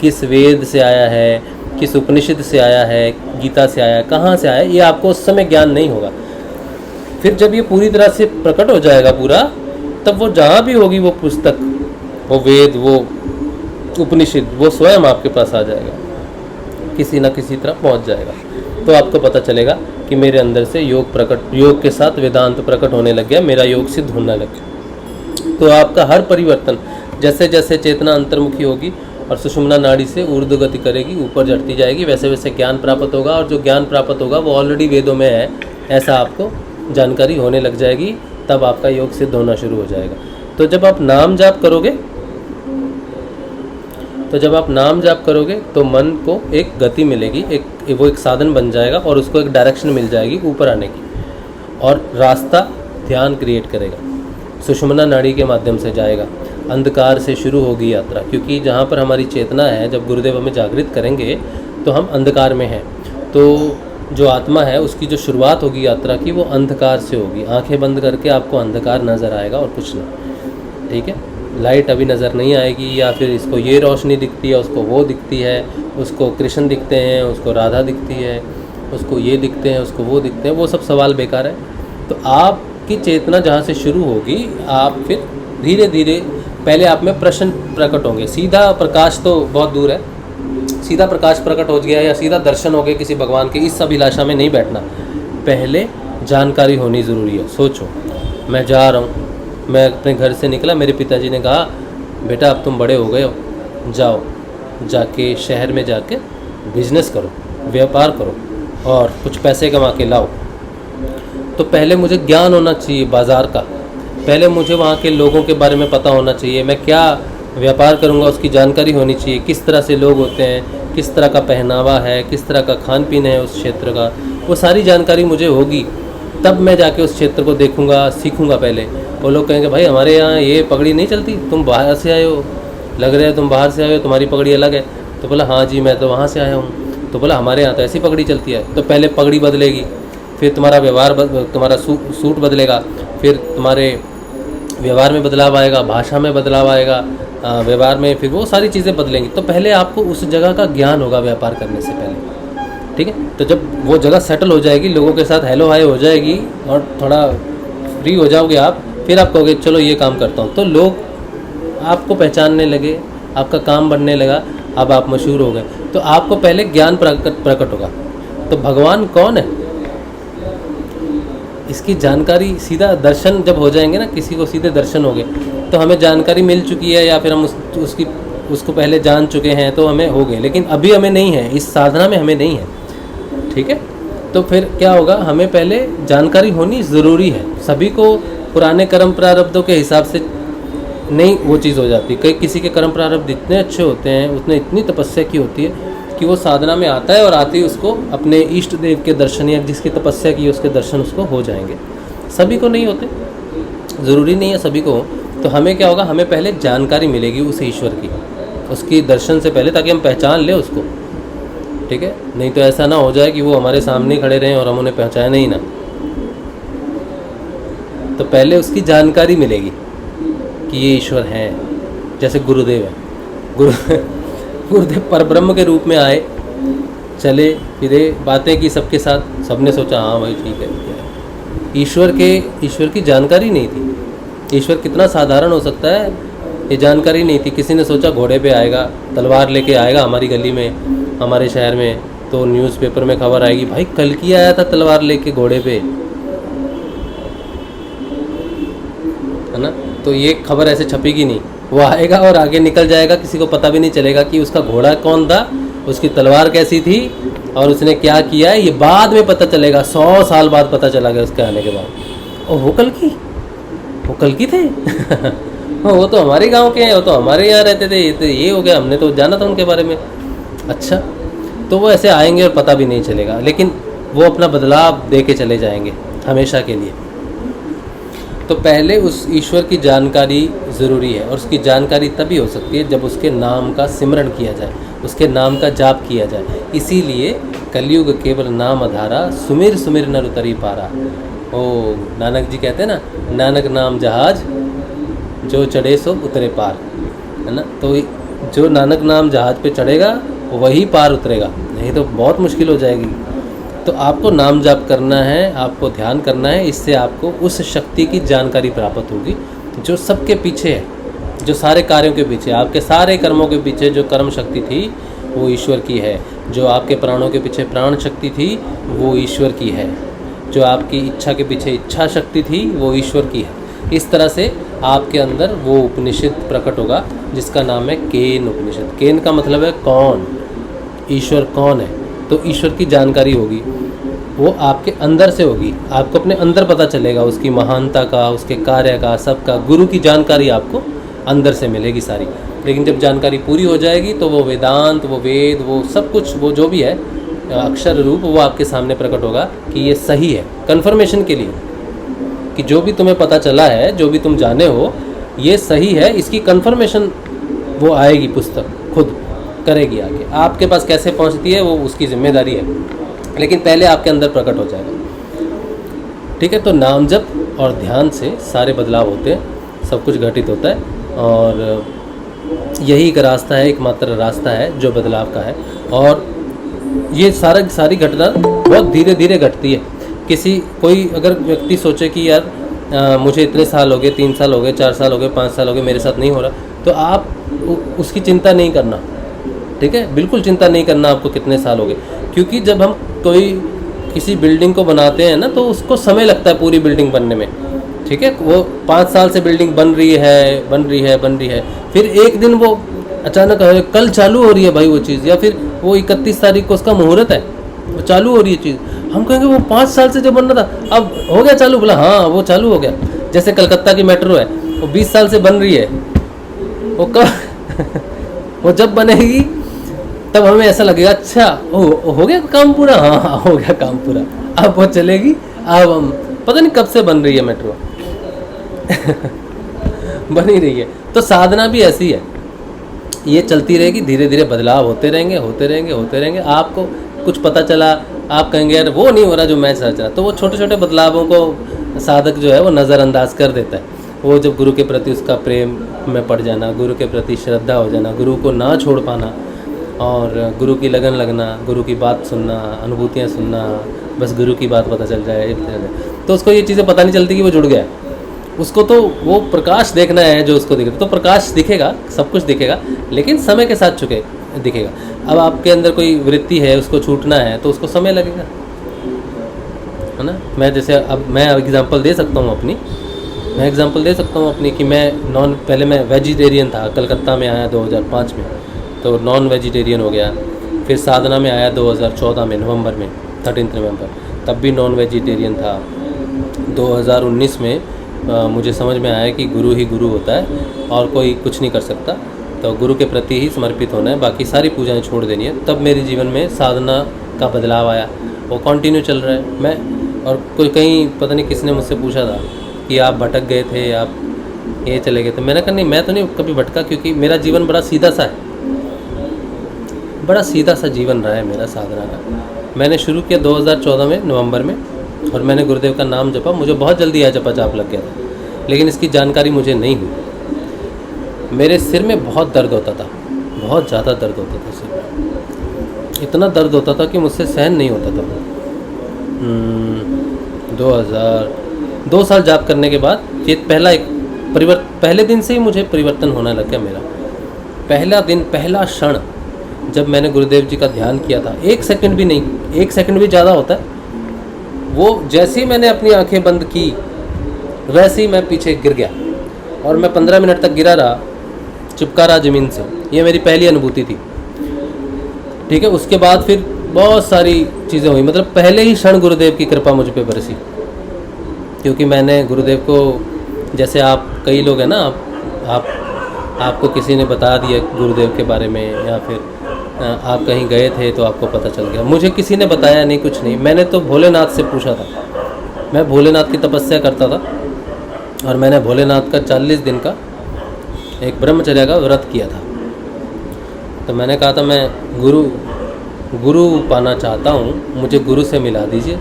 किस वेद से आया है, किस उपनिषद से आया है, गीता से आया है, कहाँ से आया है, ये आपको उस समय ज्ञान नहीं होगा। फिर जब ये पूरी तरह से प्रकट हो जाएगा पूरा, तब वो जहाँ भी होगी वो पुस्तक, वो वेद, वो उपनिषद, वो स्वयं आपके पास आ जाएगा, किसी न किसी तरह पहुँच जाएगा। तो आपको पता चलेगा कि मेरे अंदर से योग के साथ वेदांत प्रकट होने लग गया, मेरा योग सिद्ध होने लग गया। तो आपका हर परिवर्तन, जैसे जैसे चेतना अंतर्मुखी होगी और सुषुम्ना नाड़ी से ऊर्ध्व गति करेगी, ऊपर चढ़ती जाएगी, वैसे वैसे ज्ञान प्राप्त होगा। और जो ज्ञान प्राप्त होगा वो ऑलरेडी वेदों में है, ऐसा आपको जानकारी होने लग जाएगी। तब आपका योग सिद्ध होना शुरू हो जाएगा। तो जब आप नाम जाप करोगे तो मन को एक गति मिलेगी, वो एक साधन बन जाएगा और उसको एक डायरेक्शन मिल जाएगी ऊपर आने की, और रास्ता ध्यान क्रिएट करेगा, सुषुम्ना नाड़ी के माध्यम से जाएगा। अंधकार से शुरू होगी यात्रा, क्योंकि जहाँ पर हमारी चेतना है, जब गुरुदेव हमें जागृत करेंगे तो हम अंधकार में हैं। तो जो आत्मा है उसकी जो शुरुआत होगी यात्रा की, वो अंधकार से होगी। आंखें बंद करके आपको अंधकार नज़र आएगा और कुछ नहीं, ठीक है। लाइट अभी नज़र नहीं आएगी, या फिर इसको ये रोशनी दिखती है, उसको वो दिखती है, उसको कृष्ण दिखते हैं, उसको राधा दिखती है, उसको ये दिखते हैं, उसको वो दिखते हैं, वो सब सवाल बेकार है। तो आपकी चेतना जहाँ से शुरू होगी, आप फिर धीरे धीरे पहले आप में प्रश्न प्रकट होंगे। सीधा प्रकाश तो बहुत दूर है, सीधा प्रकाश प्रकट हो गया या सीधा दर्शन हो गए किसी भगवान के, इस अभिलाषा में नहीं बैठना। पहले जानकारी होनी ज़रूरी है। सोचो, मैं जा रहा हूँ, मैं अपने घर से निकला, मेरे पिताजी ने कहा बेटा अब तुम बड़े हो गए हो, जाओ जाके शहर में जाके बिजनेस करो, व्यापार करो और कुछ पैसे कमा के लाओ। तो पहले मुझे ज्ञान होना चाहिए बाज़ार का, पहले मुझे वहाँ के लोगों के बारे में पता होना चाहिए, मैं क्या व्यापार करूँगा उसकी जानकारी होनी चाहिए, किस तरह से लोग होते हैं, किस तरह का पहनावा है, किस तरह का खान पीन है उस क्षेत्र का, वो सारी जानकारी मुझे होगी। तब मैं जाके उस क्षेत्र को देखूँगा, सीखूँगा। पहले वो लोग कहेंगे भाई हमारे यहाँ ये पगड़ी नहीं चलती, तुम बाहर से आए हो, लग रहे हो तुम बाहर से आए हो, तुम्हारी पगड़ी अलग है। तो बोला हाँ जी मैं तो वहाँ से आया हूँ। तो बोला हमारे यहाँ तो ऐसी पगड़ी चलती है। तो पहले पगड़ी बदलेगी, फिर तुम्हारा व्यवहार तुम्हारा सूट बदलेगा, फिर तुम्हारे व्यवहार में बदलाव आएगा, भाषा में बदलाव आएगा, व्यवहार में फिर वो सारी चीज़ें बदलेंगी। तो पहले आपको उस जगह का ज्ञान होगा व्यापार करने से पहले, ठीक है। तो जब वो जगह सेटल हो जाएगी, लोगों के साथ हेलो हाय हो जाएगी और थोड़ा फ्री हो जाओगे आप, फिर आप कहोगे चलो ये काम करता हूँ। तो लोग आपको पहचानने लगे, आपका काम बनने लगा, अब आप मशहूर हो गए। तो आपको पहले ज्ञान प्रकट होगा। तो भगवान कौन है इसकी जानकारी, सीधा दर्शन जब हो जाएंगे ना, किसी को सीधे दर्शन हो गए तो हमें जानकारी मिल चुकी है, या फिर हम उसको पहले जान चुके हैं तो हमें हो गए। लेकिन अभी हमें नहीं है, इस साधना में हमें नहीं है, ठीक है। तो फिर क्या होगा, हमें पहले जानकारी होनी ज़रूरी है। सभी को पुराने कर्म प्रारब्धों के हिसाब से नहीं वो चीज़ हो जाती। कई किसी के कर्म प्रारब्ध इतने अच्छे होते हैं, उसने इतनी तपस्या की होती है कि वो साधना में आता है और आते ही उसको अपने इष्ट देव के दर्शन या जिसकी तपस्या की उसके दर्शन उसको हो जाएंगे। सभी को नहीं होते, ज़रूरी नहीं है सभी को हो। तो हमें क्या होगा, हमें पहले जानकारी मिलेगी उस ईश्वर की, उसकी दर्शन से पहले, ताकि हम पहचान लें उसको, ठीक है। नहीं तो ऐसा ना हो जाए कि वो हमारे सामने खड़े रहें और हम उन्हें पहचाने ही ना। तो पहले उसकी जानकारी मिलेगी कि ये ईश्वर हैं। जैसे गुरुदेव है, गुरुदेव परब्रह्म के रूप में आए, चले फिरे, बातें की सबके साथ, सबने सोचा हाँ भाई ठीक है। ईश्वर की जानकारी नहीं थी। ईश्वर कितना साधारण हो सकता है, ये जानकारी नहीं थी। किसी ने सोचा घोड़े पे आएगा, तलवार लेके आएगा हमारी गली में, हमारे शहर में, तो न्यूज़पेपर में खबर आएगी भाई कल्कि आया था तलवार लेके घोड़े पे, है ना। तो ये खबर ऐसे छपेगी नहीं, वो आएगा और आगे निकल जाएगा, किसी को पता भी नहीं चलेगा कि उसका घोड़ा कौन था, उसकी तलवार कैसी थी और उसने क्या किया है, ये बाद में पता चलेगा। 100 साल बाद पता चला गया उसके आने के बाद। और वो कल्कि थे वो तो हमारे गांव के हैं, वो तो हमारे यहाँ रहते थे, तो ये हो गया, हमने तो जाना था उनके बारे में। अच्छा, तो वो ऐसे आएंगे और पता भी नहीं चलेगा, लेकिन वो अपना बदलाव दे के चले जाएंगे हमेशा के लिए। तो पहले उस ईश्वर की जानकारी ज़रूरी है, और उसकी जानकारी तभी हो सकती है जब उसके नाम का सिमरण किया जाए, उसके नाम का जाप किया जाए। इसीलिए कलयुग केवल नाम आधारा, सुमिर सुमिर नर उतरी पारा। ओ नानक जी कहते हैं ना, नानक नाम जहाज जो चढ़े सो उतरे पार, है ना। तो जो नानक नाम जहाज पे चढ़ेगा वही पार उतरेगा, नहीं तो बहुत मुश्किल हो जाएगी। तो आपको नाम जाप करना है, आपको ध्यान करना है, इससे आपको उस शक्ति की जानकारी प्राप्त होगी जो सबके पीछे है, जो सारे कार्यों के पीछे, आपके सारे कर्मों के पीछे जो कर्म शक्ति थी वो ईश्वर की है, जो आपके प्राणों के पीछे प्राण शक्ति थी वो ईश्वर की है, जो आपकी इच्छा के पीछे इच्छा शक्ति थी वो ईश्वर की है। इस तरह से आपके अंदर वो उपनिषद प्रकट होगा जिसका नाम है केन उपनिषद। केन का मतलब है कौन, ईश्वर कौन है। तो ईश्वर की जानकारी होगी, वो आपके अंदर से होगी, आपको अपने अंदर पता चलेगा उसकी महानता का, उसके कार्य का, सबका। गुरु की जानकारी आपको अंदर से मिलेगी सारी। लेकिन जब जानकारी पूरी हो जाएगी तो वो वेदांत, वो वेद, वो सब कुछ, वो जो भी है अक्षर रूप, वो आपके सामने प्रकट होगा कि ये सही है। कन्फर्मेशन के लिए कि जो भी तुम्हें पता चला है, जो भी तुम जाने हो, ये सही है, इसकी कन्फर्मेशन वो आएगी, पुस्तक खुद करेगी आगे। आपके पास कैसे पहुंचती है वो उसकी जिम्मेदारी है, लेकिन पहले आपके अंदर प्रकट हो जाएगा। ठीक है, तो नाम जप और ध्यान से सारे बदलाव होते हैं, सब कुछ घटित होता है, और यही एक रास्ता है, एकमात्र रास्ता है जो बदलाव का है। और ये सारी घटना बहुत धीरे धीरे घटती है। कोई अगर व्यक्ति सोचे कि यार मुझे इतने साल हो गए, 3 साल हो गए, 4 साल हो गए, 5 साल हो गए, मेरे साथ नहीं हो रहा, तो आप उसकी चिंता नहीं करना। ठीक है, बिल्कुल चिंता नहीं करना आपको कितने साल हो गए, क्योंकि जब हम किसी बिल्डिंग को बनाते हैं ना, तो उसको समय लगता है पूरी बिल्डिंग बनने में। ठीक है, वो 5 साल से बिल्डिंग बन रही है, फिर एक दिन वो अचानक कल चालू हो रही है भाई वो चीज़, या फिर वो 31 तारीख को उसका मुहूर्त है, वो चालू हो रही है चीज़। हम कहेंगे वो 5 साल से जो बन रहा था अब हो गया चालू, बोला हाँ वो चालू हो गया। जैसे कलकत्ता की मेट्रो है, वो 20 साल से बन रही है, वो कब वो जब बनेगी तब हमें ऐसा लगेगा अच्छा हो गया काम पूरा, हाँ हो गया काम पूरा, अब वो चलेगी। अब हम पता नहीं कब से बन रही है मेट्रो बन ही रही है। तो साधना भी ऐसी है, ये चलती रहेगी, धीरे धीरे बदलाव होते रहेंगे। आपको कुछ पता चला, आप कहेंगे यार वो नहीं हो रहा जो मैं सोच रहा, तो वो छोटे छोटे बदलावों को साधक जो है वो नज़रअंदाज कर देता है। वो जब गुरु के प्रति उसका प्रेम में पड़ जाना, गुरु के प्रति श्रद्धा हो जाना, गुरु को ना छोड़ पाना, और गुरु की लगन लगना, गुरु की बात सुनना, अनुभूतियाँ सुनना, बस गुरु की बात पता चल जाए, तो उसको ये चीज़ें पता नहीं चलती कि वो जुड़ गया। उसको तो वो प्रकाश देखना है जो उसको दिखे, तो प्रकाश दिखेगा, सब कुछ दिखेगा, लेकिन समय के साथ दिखेगा। अब आपके अंदर कोई वृत्ति है, उसको छूटना है तो उसको समय लगेगा, है ना। मैं एग्जांपल दे सकता हूँ अपनी, कि पहले मैं वेजिटेरियन था, कलकत्ता में आया 2005 में, तो नॉन वेजिटेरियन हो गया। फिर साधना में आया 2014 में, नवंबर में, 13 नवंबर, तब भी नॉन वेजिटेरियन था। 2019 में मुझे समझ में आया कि गुरु ही गुरु होता है और कोई कुछ नहीं कर सकता, तो गुरु के प्रति ही समर्पित होना है, बाकी सारी पूजाएं छोड़ देनी है। तब मेरे जीवन में साधना का बदलाव आया, वो कंटिन्यू चल रहा है। मैं और कोई कहीं पता नहीं किसने मुझसे पूछा था कि आप भटक गए थे, आप ये चले गए थे। मैंने कहा नहीं, मैं तो नहीं कभी भटका, क्योंकि मेरा जीवन बड़ा सीधा सा जीवन रहा है मेरा साधना का। मैंने शुरू किया 2014 में नवंबर में, और मैंने गुरुदेव का नाम जपा। मुझे बहुत जल्दी यह जपा जाप लग गया था, लेकिन इसकी जानकारी मुझे नहीं हुई। मेरे सिर में बहुत दर्द होता था, बहुत ज़्यादा दर्द होता था सिर में, इतना दर्द होता था कि मुझसे सहन नहीं होता था। 2 साल जाप करने के बाद ये पहला एक पहले दिन से ही मुझे परिवर्तन होने लग गया मेरा। पहला दिन, पहला क्षण जब मैंने गुरुदेव जी का ध्यान किया था, 1 सेकंड भी नहीं, 1 सेकंड भी ज़्यादा होता है, वो जैसे ही मैंने अपनी आंखें बंद की वैसे ही मैं पीछे गिर गया और मैं 15 मिनट तक गिरा रहा, चिपका रहा ज़मीन से। ये मेरी पहली अनुभूति थी, ठीक है। उसके बाद फिर बहुत सारी चीज़ें हुई, मतलब पहले ही क्षण गुरुदेव की कृपा मुझ पे बरसी, क्योंकि मैंने गुरुदेव को, जैसे आप कई लोग हैं ना, आपको किसी ने बता दिया गुरुदेव के बारे में, या फिर आप कहीं गए थे तो आपको पता चल गया। मुझे किसी ने बताया नहीं, कुछ नहीं, मैंने तो भोलेनाथ से पूछा था। मैं भोलेनाथ की तपस्या करता था और मैंने भोलेनाथ का 40 दिन का एक ब्रह्मचर्य का व्रत किया था। तो मैंने कहा था मैं गुरु पाना चाहता हूँ, मुझे गुरु से मिला दीजिए।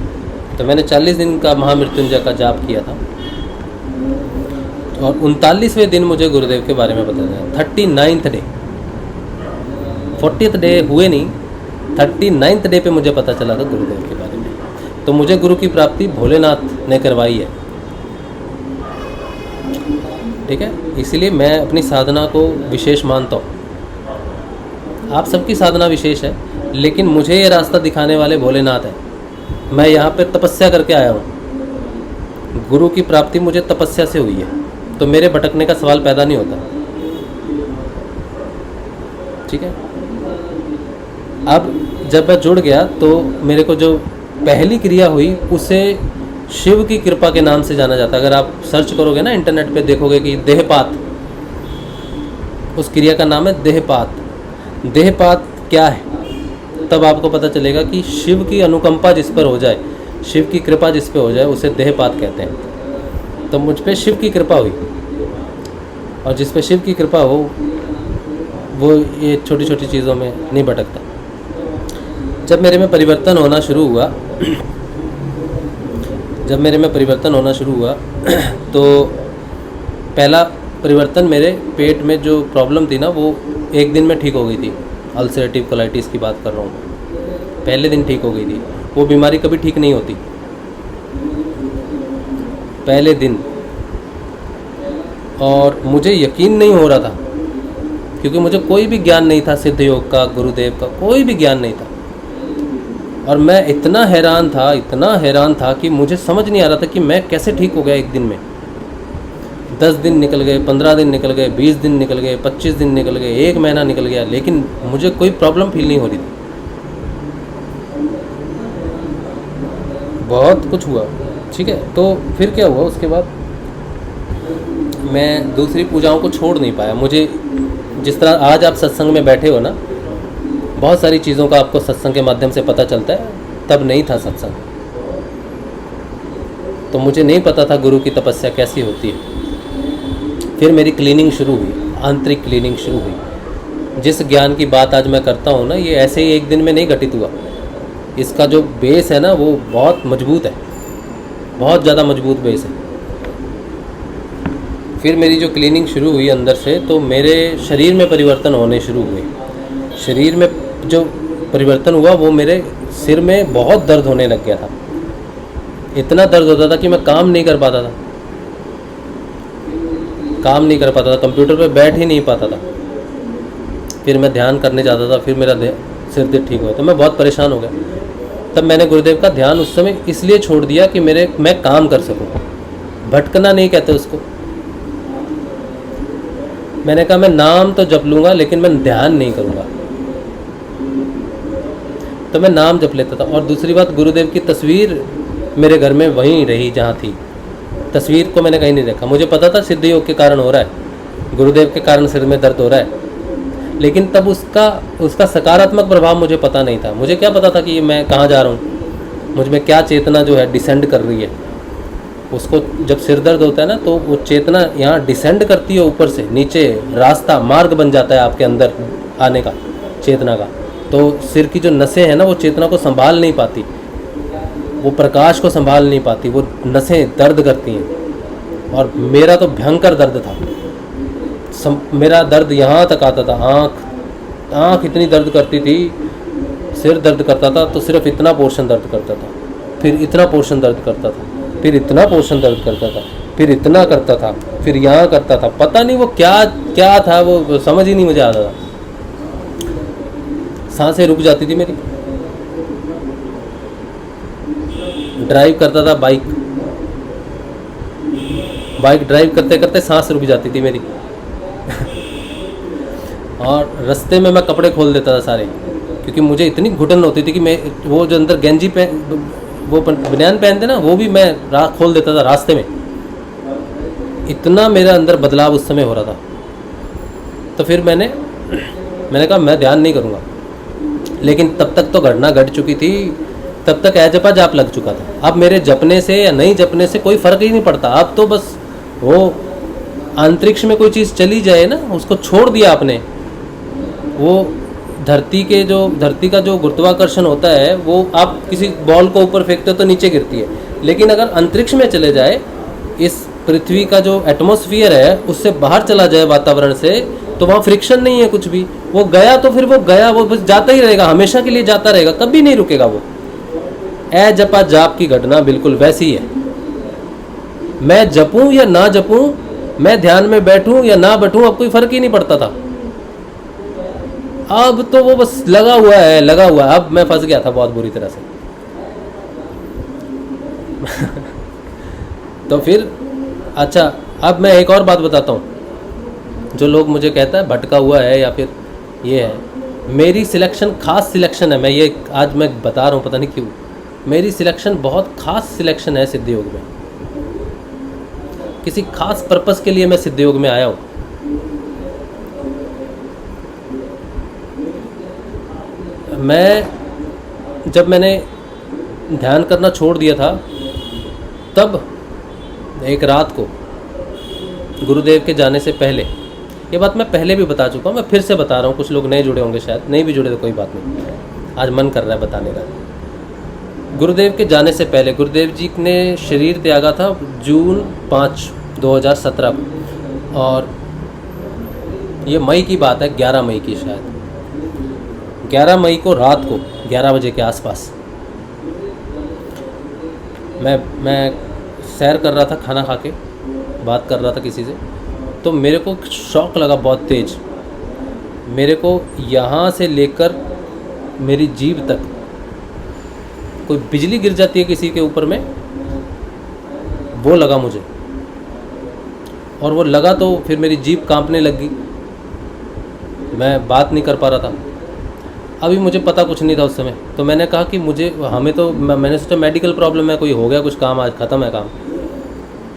तो मैंने 40 दिन का महामृत्युंजय का जाप किया था और 39वें दिन मुझे गुरुदेव के बारे में बताया। 39th डे, 40th डे हुए नहीं, 39th डे पे मुझे पता चला था गुरुदेव के बारे में। तो मुझे गुरु की प्राप्ति भोलेनाथ ने करवाई है, ठीक है। इसलिए मैं अपनी साधना को विशेष मानता हूँ। आप सबकी साधना विशेष है, लेकिन मुझे ये रास्ता दिखाने वाले भोलेनाथ है। मैं यहाँ पे तपस्या करके आया हूँ, गुरु की प्राप्ति मुझे तपस्या से हुई है, तो मेरे भटकने का सवाल पैदा नहीं होता, ठीक है। अब जब मैं जुड़ गया तो मेरे को जो पहली क्रिया हुई उसे शिव की कृपा के नाम से जाना जाता है। अगर आप सर्च करोगे ना इंटरनेट पे, देखोगे कि देहपात, उस क्रिया का नाम है देहपात। देहपात क्या है, तब आपको पता चलेगा कि शिव की अनुकंपा जिस पर हो जाए, शिव की कृपा जिस पे हो जाए, उसे देहपात कहते हैं। तो मुझ पे शिव की कृपा हुई, और जिस पे शिव की कृपा हो वो ये छोटी छोटी चीज़ों में नहीं भटकता। जब मेरे में परिवर्तन होना शुरू हुआ तो पहला परिवर्तन, मेरे पेट में जो प्रॉब्लम थी ना, वो एक दिन में ठीक हो गई थी। अल्सरेटिव कोलाइटिस की बात कर रहा हूँ, पहले दिन ठीक हो गई थी। वो बीमारी कभी ठीक नहीं होती, पहले दिन। और मुझे यकीन नहीं हो रहा था, क्योंकि मुझे कोई भी ज्ञान नहीं था सिद्ध योग का, गुरुदेव का कोई भी ज्ञान नहीं था। और मैं इतना हैरान था कि मुझे समझ नहीं आ रहा था कि मैं कैसे ठीक हो गया एक दिन में। 10 दिन निकल गए, 15 दिन निकल गए, 20 दिन निकल गए, 25 दिन निकल गए, 1 महीना निकल गया, लेकिन मुझे कोई प्रॉब्लम फील नहीं हो रही थी। बहुत कुछ हुआ, ठीक है। तो फिर क्या हुआ, उसके बाद मैं दूसरी पूजाओं को छोड़ नहीं पाया। मुझे जिस तरह आज आप सत्संग में बैठे हो ना, बहुत सारी चीज़ों का आपको सत्संग के माध्यम से पता चलता है, तब नहीं था सत्संग। तो मुझे नहीं पता था गुरु की तपस्या कैसी होती है। फिर मेरी क्लीनिंग शुरू हुई, आंतरिक क्लीनिंग शुरू हुई। जिस ज्ञान की बात आज मैं करता हूँ ना, ये ऐसे ही एक दिन में नहीं घटित हुआ। इसका जो बेस है ना, वो बहुत मजबूत है, बहुत ज़्यादा मजबूत बेस है। फिर मेरी जो क्लीनिंग शुरू हुई अंदर से, तो मेरे शरीर में परिवर्तन होने शुरू हुए। शरीर में जो परिवर्तन हुआ, वो मेरे सिर में बहुत दर्द होने लग गया था। इतना दर्द होता था कि मैं काम नहीं कर पाता था, कंप्यूटर पे बैठ ही नहीं पाता था। फिर मैं ध्यान करने जाता था, फिर मेरा सिर दर्द ठीक हुआ, तो मैं बहुत परेशान हो गया। तब मैंने गुरुदेव का ध्यान उस समय इसलिए छोड़ दिया कि मैं काम कर सकूं। भटकना नहीं कहते उसको। मैंने कहा मैं नाम तो जप लूँगा, लेकिन मैं ध्यान नहीं करूँगा। तो मैं नाम जप लेता था। और दूसरी बात, गुरुदेव की तस्वीर मेरे घर में वहीं रही जहाँ थी। तस्वीर को मैंने कहीं नहीं रखा। मुझे पता था सिद्ध योग के कारण हो रहा है, गुरुदेव के कारण सिर में दर्द हो रहा है, लेकिन तब उसका सकारात्मक प्रभाव मुझे पता नहीं था। मुझे क्या पता था कि मैं कहाँ जा रहा हूँ, मुझ में क्या चेतना जो है डिसेंड कर रही है। उसको जब सिर दर्द होता है ना, तो वो चेतना यहाँ डिसेंड करती है, ऊपर से नीचे रास्ता, मार्ग बन जाता है आपके अंदर आने का, चेतना का। तो सिर की जो नसें हैं ना, वो चेतना को संभाल नहीं पाती, वो प्रकाश को संभाल नहीं पाती, वो नसें दर्द करती हैं। और मेरा तो भयंकर दर्द था। मेरा दर्द यहाँ तक आता था, आँख इतनी दर्द करती थी, सिर दर्द करता था तो सिर्फ इतना पोर्शन दर्द करता था, फिर इतना पोर्शन दर्द करता था, फिर इतना पोर्शन दर्द करता था। फिर इतना करता था, फिर यहाँ करता था, पता नहीं वो क्या क्या था, वो समझ ही नहीं मुझे आता था। सांसें रुक जाती थी मेरी। ड्राइव करता था बाइक, बाइक ड्राइव करते करते सांस रुक जाती थी मेरी। और रास्ते में मैं कपड़े खोल देता था सारे, क्योंकि मुझे इतनी घुटन होती थी कि मैं वो जो अंदर गंजी वो बनियान पहनते ना, वो भी मैं खोल देता था रास्ते में। इतना मेरे अंदर बदलाव उस समय हो रहा था। तो फिर मैंने कहा मैं ध्यान नहीं करूँगा। लेकिन तब तक तो घटना घट चुकी थी, तब तक जपा जाप लग चुका था। अब मेरे जपने से या नहीं जपने से कोई फ़र्क ही नहीं पड़ता। अब तो बस वो अंतरिक्ष में कोई चीज़ चली जाए ना, उसको छोड़ दिया आपने। वो धरती का जो गुरुत्वाकर्षण होता है, वो आप किसी बॉल को ऊपर फेंकते हो तो नीचे गिरती है, लेकिन अगर अंतरिक्ष में चले जाए, इस पृथ्वी का जो एटमॉस्फेयर है उससे बाहर चला जाए वातावरण से, तो वहाँ फ्रिक्शन नहीं है कुछ भी। वो गया तो फिर वो गया, वो बस जाता ही रहेगा, हमेशा के लिए जाता रहेगा, कभी नहीं रुकेगा वो। जपा जाप की घटना बिल्कुल वैसी है। मैं जपूं या ना जपूं, मैं ध्यान में बैठूं या ना बैठूं, अब कोई फर्क ही नहीं पड़ता था। अब तो वो बस लगा हुआ है। अब मैं फंस गया था बहुत बुरी तरह से। तो फिर अच्छा, अब मैं एक और बात बताता हूँ। जो लोग मुझे कहता है भटका हुआ है या फिर ये है, मेरी सिलेक्शन खास सिलेक्शन है। मैं ये आज मैं बता रहा हूँ, पता नहीं क्यों मेरी सिलेक्शन बहुत खास सिलेक्शन है सिद्ध योग में। किसी खास पर्पस के लिए मैं सिद्ध योग में आया हूँ। जब मैंने ध्यान करना छोड़ दिया था, तब एक रात को गुरुदेव के जाने से पहले, ये बात मैं पहले भी बता चुका हूँ, मैं फिर से बता रहा हूँ। कुछ लोग नए जुड़े होंगे, शायद नहीं भी जुड़े तो कोई बात नहीं, आज मन कर रहा है बताने का। गुरुदेव के जाने से पहले गुरुदेव जी ने शरीर त्यागा था जून 5, 2017 को, और ये मई की बात है, 11 मई की शायद। 11 मई को रात को 11 बजे के आसपास मैं सैर कर रहा था, खाना खा के बात कर रहा था किसी से, तो मेरे को शॉक लगा बहुत तेज। मेरे को यहाँ से लेकर मेरी जीभ तक कोई बिजली गिर जाती है किसी के ऊपर में, वो लगा मुझे। और वो लगा तो फिर मेरी जीभ कांपने लगी, मैं बात नहीं कर पा रहा था। अभी मुझे पता कुछ नहीं था उस समय। तो मैंने कहा कि मैंने सोचा मेडिकल प्रॉब्लम है, कोई हो गया कुछ काम, आज ख़त्म है काम।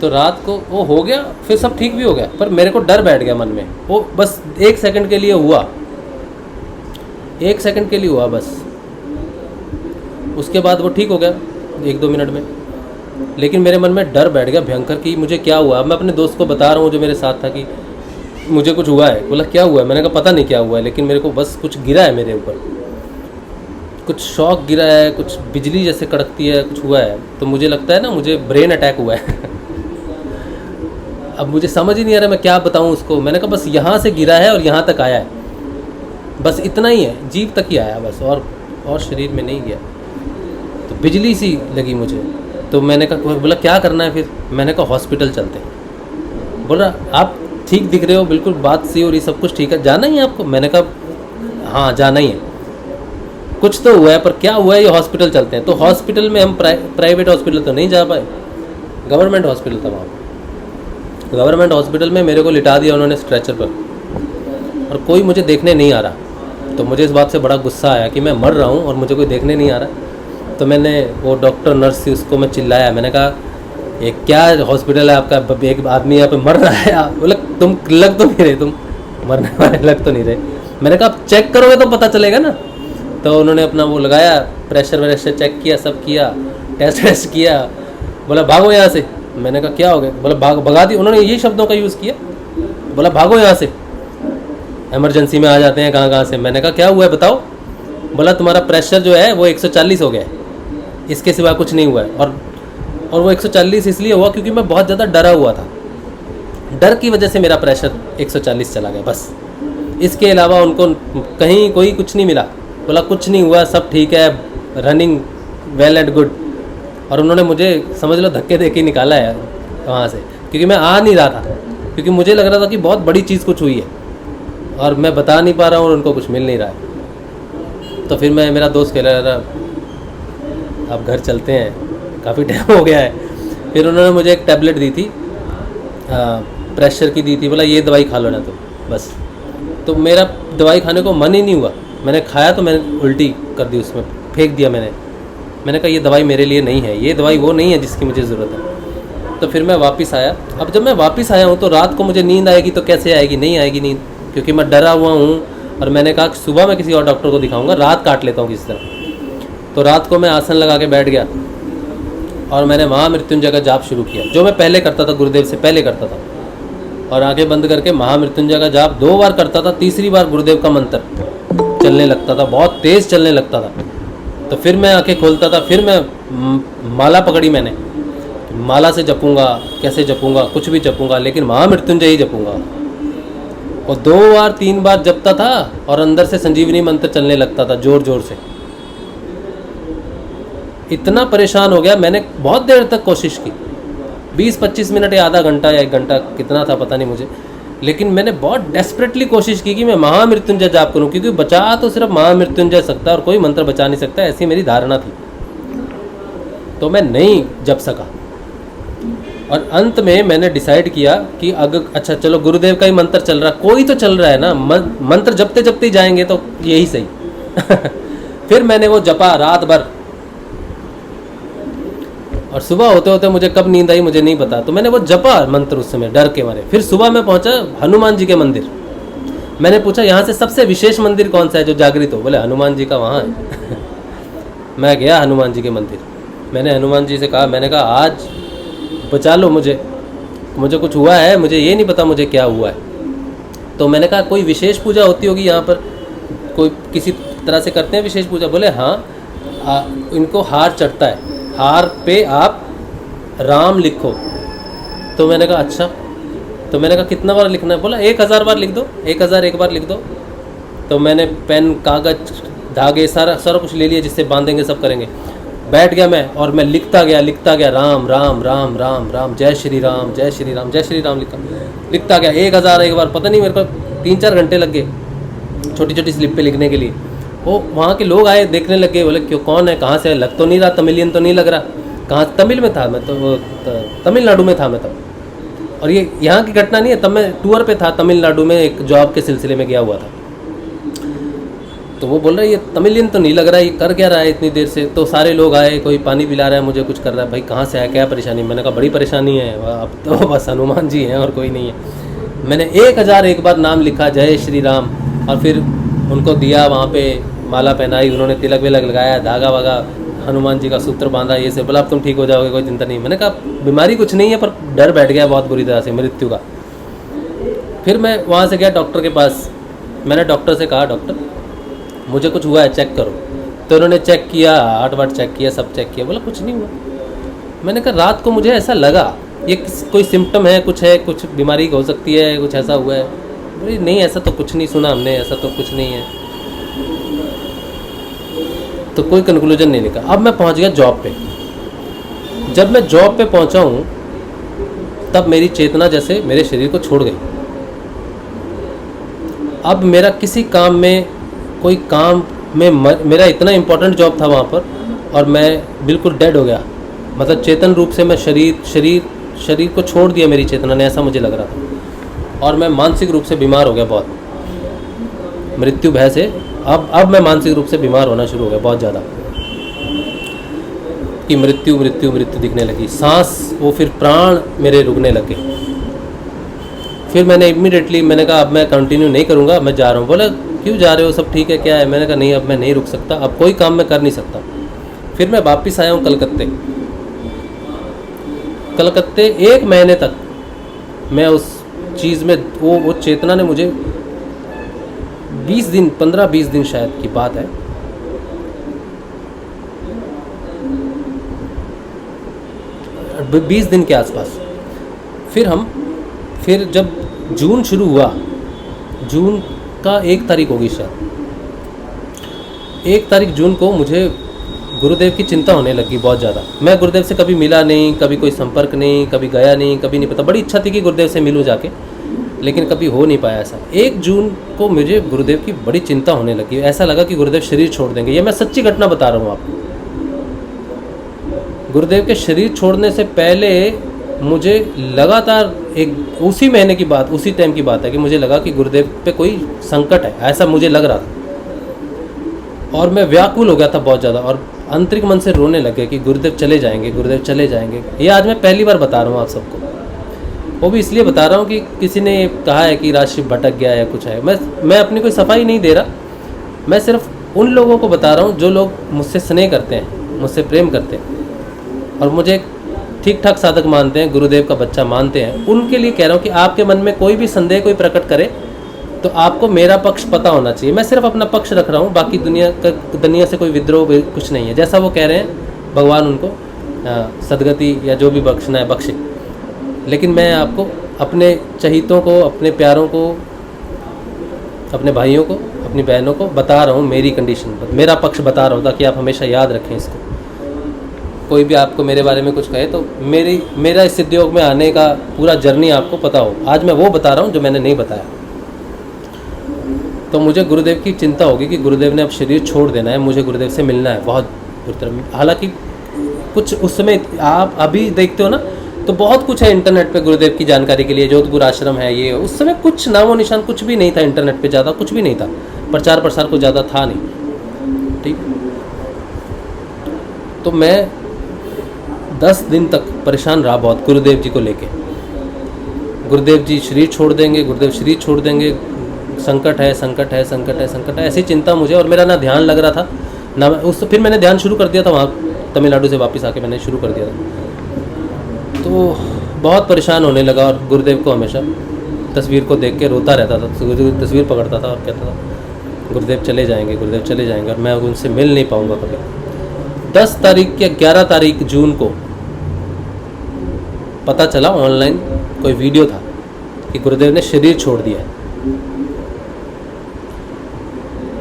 तो रात को वो हो गया, फिर सब ठीक भी हो गया, पर मेरे को डर बैठ गया मन में। वो बस 1 सेकंड के लिए हुआ, 1 सेकंड के लिए हुआ बस। उसके बाद वो ठीक हो गया 1-2 मिनट में। लेकिन मेरे मन में डर बैठ गया भयंकर कि मुझे क्या हुआ। मैं अपने दोस्त को बता रहा हूँ जो मेरे साथ था कि मुझे कुछ हुआ है। बोला क्या हुआ है? मैंने कहा पता नहीं क्या हुआ है, लेकिन मेरे को बस कुछ गिरा है मेरे ऊपर, कुछ शॉक गिरा है, कुछ बिजली जैसे कड़कती है, कुछ हुआ है। तो मुझे लगता है ना मुझे ब्रेन अटैक हुआ है। अब मुझे समझ ही नहीं आ रहा मैं क्या बताऊँ उसको। मैंने कहा बस यहाँ से गिरा है और यहाँ तक आया है, बस इतना ही है, जीभ तक ही आया बस, और शरीर में नहीं गया। तो बिजली सी लगी मुझे। तो मैंने कहा, बोला क्या करना है फिर? मैंने कहा हॉस्पिटल चलते हैं। बोला आप ठीक दिख रहे हो, बिल्कुल बात सी हो रही, सब कुछ ठीक है, जाना ही है आपको? मैंने कहा हाँ जाना ही है, कुछ तो हुआ है, पर क्या हुआ है ये हॉस्पिटल चलते हैं। तो हॉस्पिटल में हम प्राइवेट हॉस्पिटल तो नहीं जा पाए, गवर्नमेंट हॉस्पिटल था वहाँ। गवर्नमेंट हॉस्पिटल में मेरे को लिटा दिया उन्होंने स्ट्रेचर पर, और कोई मुझे देखने नहीं आ रहा। तो मुझे इस बात से बड़ा गुस्सा आया कि मैं मर रहा हूँ और मुझे कोई देखने नहीं आ रहा। तो मैंने वो डॉक्टर नर्स थी उसको मैं चिल्लाया, मैंने कहा ये क्या हॉस्पिटल है आपका, एक आदमी यहाँ पे मर रहा है। बोले तुम लग तो नहीं रहे, तुम मरने वाले लग तो नहीं रहे। मैंने कहा आप चेक करोगे तो पता चलेगा ना। तो उन्होंने अपना वो लगाया, प्रेशर व्रेशर चेक किया, सब किया, टेस्ट किया। बोला भागो यहाँ से। मैंने कहा क्या हो गया? बोला भगा दी। उन्होंने यही शब्दों का यूज़ किया, बोला भागो यहाँ से, इमरजेंसी में आ जाते हैं कहाँ से। मैंने कहा क्या हुआ है बताओ? बोला तुम्हारा प्रेशर जो है वो 140 हो गया है, इसके सिवा कुछ नहीं हुआ है। और वो 140 इसलिए हुआ क्योंकि मैं बहुत ज़्यादा डरा हुआ था, डर की वजह से मेरा प्रेशर 140 चला गया बस। इसके अलावा उनको कहीं कोई कुछ नहीं मिला। बोला कुछ नहीं हुआ, सब ठीक है, रनिंग वेल एंड गुड। और उन्होंने मुझे समझ लो धक्के दे के निकाला है वहाँ से। क्योंकि मैं आ नहीं रहा था, क्योंकि मुझे लग रहा था कि बहुत बड़ी चीज़ कुछ हुई है और मैं बता नहीं पा रहा हूँ और उनको कुछ मिल नहीं रहा है। तो फिर मेरा दोस्त कह रहा अब घर चलते हैं, काफ़ी टाइम हो गया है। फिर उन्होंने मुझे एक टैबलेट दी थी, प्रेशर की दी थी, बोला ये दवाई खा लो ना तो बस। तो मेरा दवाई खाने को मन ही नहीं हुआ, मैंने खाया तो मैंने उल्टी कर दी, उसमें फेंक दिया मैंने कहा ये दवाई मेरे लिए नहीं है, ये दवाई वो नहीं है जिसकी मुझे ज़रूरत है। तो फिर मैं वापस आया। अब जब मैं वापस आया हूँ तो रात को मुझे नींद आएगी तो कैसे आएगी, नहीं आएगी नींद, क्योंकि मैं डरा हुआ हूँ। और मैंने कहा कि सुबह मैं किसी और डॉक्टर को दिखाऊंगा, रात काट लेता हूँ किसी तरह। तो रात को मैं आसन लगा के बैठ गया और मैंने महामृत्युंजय का जाप शुरू किया, जो मैं पहले करता था, गुरुदेव से पहले करता था। और आंखें बंद करके महामृत्युंजय का जाप 2 बार करता था, तीसरी बार गुरुदेव का मंत्र चलने लगता था, बहुत तेज़ चलने लगता था। तो फिर मैं आंखें खोलता था, फिर मैं माला पकड़ी, मैंने माला से जपूंगा, कैसे जपूंगा, कुछ भी जपूंगा, लेकिन महामृत्युंजय ही जपूंगा। और 2 बार 3 बार जपता था और अंदर से संजीवनी मंत्र चलने लगता था जोर जोर से। इतना परेशान हो गया, मैंने बहुत देर तक कोशिश की, 20-25 मिनट या आधा घंटा या 1 घंटा, कितना था पता नहीं मुझे, लेकिन मैंने बहुत डेस्परेटली कोशिश की कि मैं महामृत्युंजय जाप करूं, क्योंकि बचा तो सिर्फ महामृत्युंजय सकता है और कोई मंत्र बचा नहीं सकता, ऐसी मेरी धारणा थी। तो मैं नहीं जप सका और अंत में मैंने डिसाइड किया कि अगर अच्छा चलो गुरुदेव का ही मंत्र चल रहा, कोई तो चल रहा है ना, मंत्र जपते जपते ही जाएंगे तो यही सही। फिर मैंने वो जपा रात भर और सुबह होते होते मुझे कब नींद आई मुझे नहीं पता। तो मैंने वो जपा मंत्र उस समय डर के मारे। फिर सुबह मैं पहुंचा हनुमान जी के मंदिर। मैंने पूछा यहाँ से सबसे विशेष मंदिर कौन सा है जो जागृत हो? बोले हनुमान जी का वहाँ है। मैं गया हनुमान जी के मंदिर, मैंने हनुमान जी से कहा, मैंने कहा आज बचा लो मुझे कुछ हुआ है, मुझे ये नहीं पता मुझे क्या हुआ है। तो मैंने कहा कोई विशेष पूजा होती होगी यहाँ पर, कोई किसी तरह से करते हैं विशेष पूजा? बोले हाँ, इनको हार चढ़ता है, हार पे आप राम लिखो। तो मैंने कहा अच्छा, तो मैंने कहा कितना बार लिखना है? बोला 1000 बार लिख दो, 1001 बार लिख दो। तो मैंने पेन, कागज, धागे सारा कुछ ले लिया, जिससे बांधेंगे सब करेंगे। बैठ गया मैं और मैं लिखता गया राम राम राम राम राम, जय श्री राम जय श्री राम जय श्री राम लिखता गया 1001 बार। पता नहीं मेरे को 3-4 घंटे लग गए छोटी छोटी स्लिप पे लिखने के लिए। वो वहाँ के लोग आए, देखने लग गए, बोले क्यों, कौन है, कहाँ से है, लग तो नहीं रहा, तमिलियन तो नहीं लग रहा। कहाँ? तमिल में था मैं तो, तमिलनाडु में था मैं तब। और ये यहाँ की घटना नहीं है, तब मैं टूर पे था तमिलनाडु में, एक जॉब के सिलसिले में गया हुआ था। तो वो बोल रहा है ये तमिलियन तो नहीं लग रहा है, ये कर क्या रहा है इतनी देर से? तो सारे लोग आए, कोई पानी पिला रहा है, मुझे कुछ कर रहा है। भाई कहाँ से आया, क्या परेशानी? मैंने कहा बड़ी परेशानी है, अब तो बस हनुमान जी हैं और कोई नहीं है। मैंने 1001 बार नाम लिखा, जय श्री राम, और फिर उनको दिया, वहाँ पे माला पहनाई, उन्होंने तिलक विलक लगाया, धागा वागा, हनुमान जी का सूत्र बांधा, ये से बोला अब तुम ठीक हो जाओगे, कोई चिंता नहीं। मैंने कहा बीमारी कुछ नहीं है, पर डर बैठ गया बहुत बुरी तरह से मृत्यु का। फिर मैं वहाँ से गया डॉक्टर के पास। मैंने डॉक्टर से कहा डॉक्टर मुझे कुछ हुआ है, चेक करो। तो उन्होंने चेक किया, 8 बार चेक किया, सब चेक किया, बोला कुछ नहीं हुआ। मैंने कहा रात को मुझे ऐसा लगा ये कोई सिम्टम है, कुछ बीमारी हो सकती है, कुछ ऐसा हुआ है। बोले नहीं ऐसा तो कुछ नहीं सुना हमने, ऐसा तो कुछ नहीं है। तो कोई कंक्लूजन नहीं निकला। अब मैं पहुंच गया जॉब पे। जब मैं जॉब पे पहुंचा हूं तब मेरी चेतना जैसे मेरे शरीर को छोड़ गई। अब मेरा किसी काम में, कोई काम में मेरा इतना इम्पोर्टेंट जॉब था वहाँ पर, और मैं बिल्कुल डेड हो गया। मतलब चेतन रूप से मैं शरीर को छोड़ दिया मेरी चेतना ने, ऐसा मुझे लग रहा था। और मैं मानसिक रूप से बीमार हो गया बहुत, मृत्यु भय से। अब मैं मानसिक रूप से बीमार होना शुरू हो गया बहुत ज़्यादा, कि मृत्यु मृत्यु मृत्यु दिखने लगी। सांस, वो फिर प्राण मेरे रुकने लगे। फिर मैंने इमीडिएटली मैंने कहा अब मैं कंटिन्यू नहीं करूँगा, मैं जा रहा हूँ। बोला क्यों जा रहे हो, सब ठीक है क्या है? मैंने कहा नहीं, अब मैं नहीं रुक सकता, अब कोई काम मैं कर नहीं सकता। फिर मैं वापस आया हूँ कलकत्ते 1 महीने तक मैं उस चीज़ में, वो चेतना ने मुझे 20 दिन, 15-20 दिन शायद की बात है, अब 20 दिन के आसपास। फिर जब जून शुरू हुआ, जून का 1 तारीख होगी शायद, 1 तारीख जून को मुझे गुरुदेव की चिंता होने लगी बहुत ज़्यादा। मैं गुरुदेव से कभी मिला नहीं, कभी कोई संपर्क नहीं, कभी गया नहीं, कभी नहीं पता। बड़ी इच्छा थी कि गुरुदेव से मिलूँ जाके, लेकिन कभी हो नहीं पाया ऐसा। 1 जून को मुझे गुरुदेव की बड़ी चिंता होने लगी। ऐसा लगा कि गुरुदेव शरीर छोड़ देंगे। ये मैं सच्ची घटना बता रहा हूँ आपको। गुरुदेव के शरीर छोड़ने से पहले मुझे लगातार उसी महीने की बात, उसी टाइम की बात है कि मुझे लगा कि गुरुदेव पे कोई संकट है, ऐसा मुझे लग रहा था। और मैं व्याकुल हो गया था बहुत ज़्यादा, और आंतरिक मन से रोने लग गया कि गुरुदेव चले जाएंगे, गुरुदेव चले जाएंगे। ये आज मैं पहली बार बता रहा हूँ आप सबको। वो भी इसलिए बता रहा हूँ कि किसी ने कहा है कि राजशिव भटक गया या कुछ है। मैं अपनी कोई सफाई नहीं दे रहा। मैं सिर्फ उन लोगों को बता रहा हूँ जो लोग मुझसे स्नेह करते हैं, मुझसे प्रेम करते हैं और मुझे ठीक ठाक साधक मानते हैं, गुरुदेव का बच्चा मानते हैं। उनके लिए कह रहा हूँ कि आपके मन में कोई भी संदेह कोई प्रकट करे तो आपको मेरा पक्ष पता होना चाहिए। मैं सिर्फ अपना पक्ष रख रहा हूँ, बाकी दुनिया से कोई विद्रोह कुछ नहीं है। जैसा वो कह रहे हैं भगवान उनको सदगति या जो भी बख्शना है बख्शे, लेकिन मैं आपको अपने चहितों को, अपने प्यारों को, अपने भाइयों को, अपनी बहनों को बता रहा हूँ मेरी कंडीशन पर, मेरा पक्ष बता रहा हूँ, ताकि आप हमेशा याद रखें इसको। कोई भी आपको मेरे बारे में कुछ कहे तो मेरा इस सिद्ध योग में आने का पूरा जर्नी आपको पता हो। आज मैं वो बता रहा हूँ जो मैंने नहीं बताया। तो मुझे गुरुदेव की चिंता होगी कि गुरुदेव ने अब शरीर छोड़ देना है, मुझे गुरुदेव से मिलना है बहुत बुरी तरह। हालांकि कुछ उस समय आप अभी देखते हो ना, तो बहुत कुछ है इंटरनेट पे गुरुदेव की जानकारी के लिए। जोधपुर आश्रम है, ये उस समय कुछ नामो निशान कुछ भी नहीं था इंटरनेट पे, ज़्यादा कुछ भी नहीं था, प्रचार प्रसार कुछ ज़्यादा था नहीं। ठीक, तो मैं 10 दिन तक परेशान रहा बहुत गुरुदेव जी को लेके। गुरुदेव जी शरीर छोड़ देंगे, गुरुदेव शरीर छोड़ देंगे, संकट है, संकट है, संकट है, संकट है, ऐसी चिंता मुझे। और मेरा ना ध्यान लग रहा था ना फिर मैंने ध्यान शुरू कर दिया था वहाँ तमिलनाडु से वापस आके मैंने शुरू कर दिया था। तो बहुत परेशान होने लगा और गुरुदेव को हमेशा तस्वीर को देख के रोता रहता था। तस्वीर पकड़ता था और कहता था गुरुदेव चले जाएंगे, गुरुदेव चले जाएंगे, और मैं उनसे मिल नहीं पाऊँगा कभी। 10 तारीख या 11 तारीख जून को पता चला, ऑनलाइन कोई वीडियो था कि गुरुदेव ने शरीर छोड़ दिया है।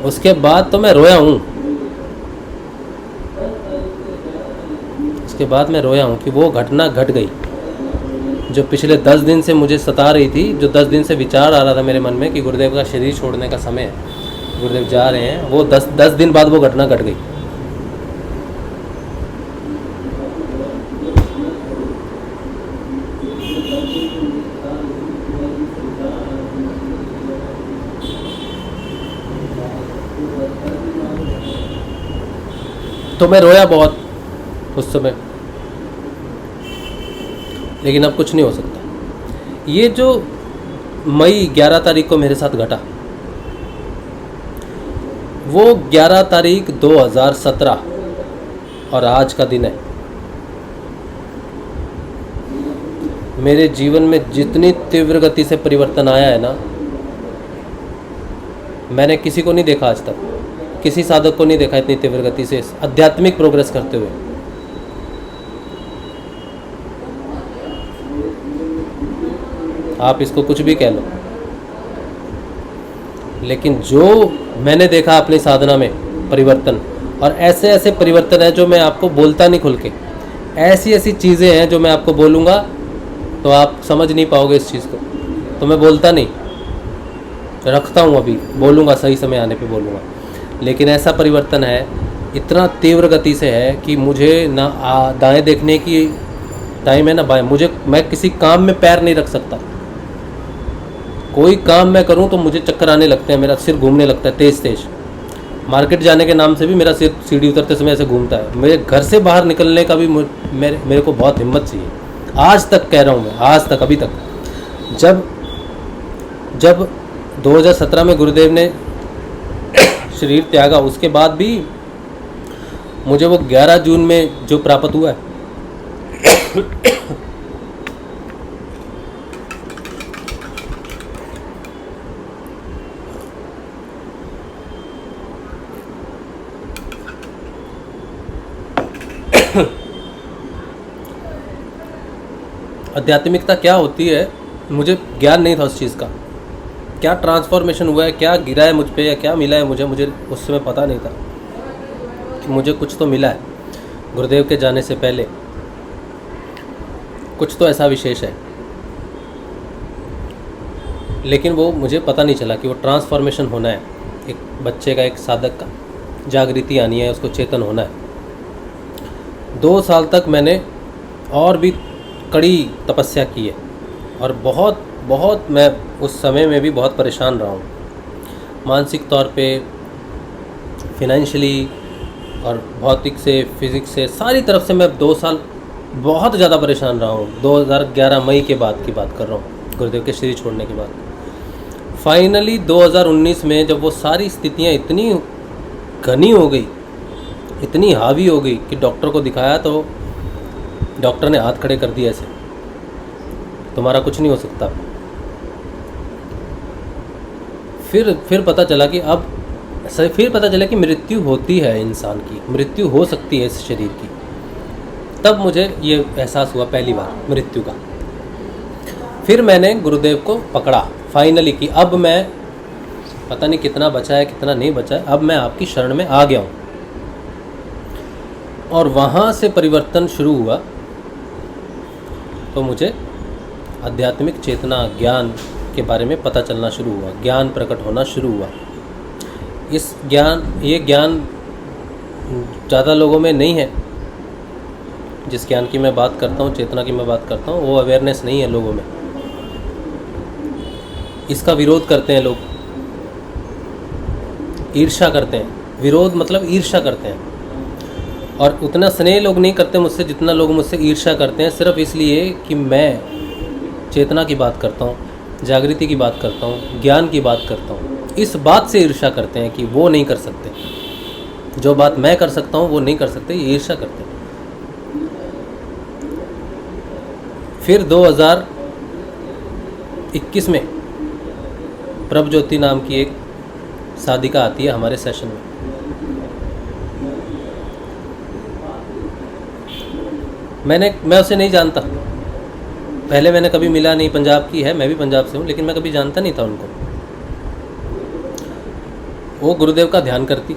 उसके बाद तो मैं रोया हूँ, उसके बाद मैं रोया हूँ कि वो घटना घट गई जो पिछले 10 दिन से मुझे सता रही थी, जो 10 दिन से विचार आ रहा था मेरे मन में कि गुरुदेव का शरीर छोड़ने का समय है, गुरुदेव जा रहे हैं। वो 10 दिन बाद वो घटना घट गई। तो मैं रोया बहुत उस समय, लेकिन अब कुछ नहीं हो सकता। ये जो मई 11 तारीख को मेरे साथ घटा, वो 11 तारीख 2017 और आज का दिन है। मेरे जीवन में जितनी तीव्र गति से परिवर्तन आया है ना, मैंने किसी को नहीं देखा आज तक, किसी साधक को नहीं देखा इतनी तीव्र गति से आध्यात्मिक प्रोग्रेस करते हुए। आप इसको कुछ भी कह लो, लेकिन जो मैंने देखा अपनी साधना में परिवर्तन, और ऐसे ऐसे परिवर्तन है जो मैं आपको बोलता नहीं खुल के, ऐसी ऐसी चीज़ें हैं जो मैं आपको बोलूँगा तो आप समझ नहीं पाओगे इस चीज़ को, तो मैं बोलता नहीं, रखता हूँ, अभी बोलूँगा, सही समय आने पे बोलूँगा। लेकिन ऐसा परिवर्तन है, इतना तीव्र गति से है कि मुझे ना दाएं देखने की टाइम है ना बाएं। मैं किसी काम में पैर नहीं रख सकता। कोई काम मैं करूं तो मुझे चक्कर आने लगते हैं, मेरा सिर घूमने लगता है तेज़ तेज़। मार्केट जाने के नाम से भी मेरा सिर सीढ़ी उतरते समय ऐसे घूमता है। मेरे घर से बाहर निकलने का भी मेरे को बहुत हिम्मत चाहिए। आज तक कह रहा हूँ मैं, आज तक, अभी तक, जब 2017 में गुरुदेव ने शरीर त्यागा, उसके बाद भी मुझे वो 11 जून में जो प्राप्त हुआ है आध्यात्मिकता क्या होती है मुझे ज्ञान नहीं था उस चीज़ का। क्या ट्रांसफॉर्मेशन हुआ है, क्या गिरा है मुझ पे या क्या मिला है मुझे उस समय पता नहीं था। कि मुझे कुछ तो मिला है गुरुदेव के जाने से पहले, कुछ तो ऐसा विशेष है, लेकिन वो मुझे पता नहीं चला कि वो ट्रांसफॉर्मेशन होना है, एक बच्चे का, एक साधक का जागृति आनी है, उसको चेतन होना है। 2 साल तक मैंने और भी कड़ी तपस्या की है, और बहुत बहुत मैं उस समय में भी बहुत परेशान रहा हूँ, मानसिक तौर पे, फिनेंशियली और भौतिक से, फिज़िक्स से, सारी तरफ से मैं 2 साल बहुत ज़्यादा परेशान रहा हूँ। 2011 मई के बाद की बात कर रहा हूँ, गुरुदेव के शरीर छोड़ने के बाद। फाइनली 2019 में जब वो सारी स्थितियाँ इतनी घनी हो गई, इतनी हावी हो गई कि डॉक्टर को दिखाया तो डॉक्टर ने हाथ खड़े कर दिए ऐसे, तुम्हारा कुछ नहीं हो सकता। फिर पता चला कि मृत्यु होती है, इंसान की मृत्यु हो सकती है इस शरीर की। तब मुझे ये एहसास हुआ पहली बार मृत्यु का। फिर मैंने गुरुदेव को पकड़ा फाइनली कि अब मैं, पता नहीं कितना बचा है कितना नहीं बचा है, अब मैं आपकी शरण में आ गया हूँ। और वहाँ से परिवर्तन शुरू हुआ। तो मुझे आध्यात्मिक चेतना, ज्ञान के बारे में पता चलना शुरू हुआ, ज्ञान प्रकट होना शुरू हुआ। ये ज्ञान ज़्यादा लोगों में नहीं है। जिस ज्ञान की मैं बात करता हूँ, चेतना की मैं बात करता हूँ, वो अवेयरनेस नहीं है लोगों में। इसका विरोध करते हैं लोग, ईर्ष्या करते हैं। विरोध मतलब ईर्ष्या करते हैं। और उतना स्नेह लोग नहीं करते मुझसे जितना लोग मुझसे ईर्ष्या करते हैं, सिर्फ इसलिए कि मैं चेतना की बात करता हूँ, जागृति की बात करता हूँ, ज्ञान की बात करता हूँ। इस बात से ईर्ष्या करते हैं कि वो नहीं कर सकते, जो बात मैं कर सकता हूँ वो नहीं कर सकते, ये ईर्ष्या करते हैं। फिर 2021 में प्रभज्योति नाम की एक साधिका आती है हमारे सेशन में। मैं उसे नहीं जानता, पहले मैंने कभी मिला नहीं। पंजाब की है, मैं भी पंजाब से हूँ, लेकिन मैं कभी जानता नहीं था उनको। वो गुरुदेव का ध्यान करती,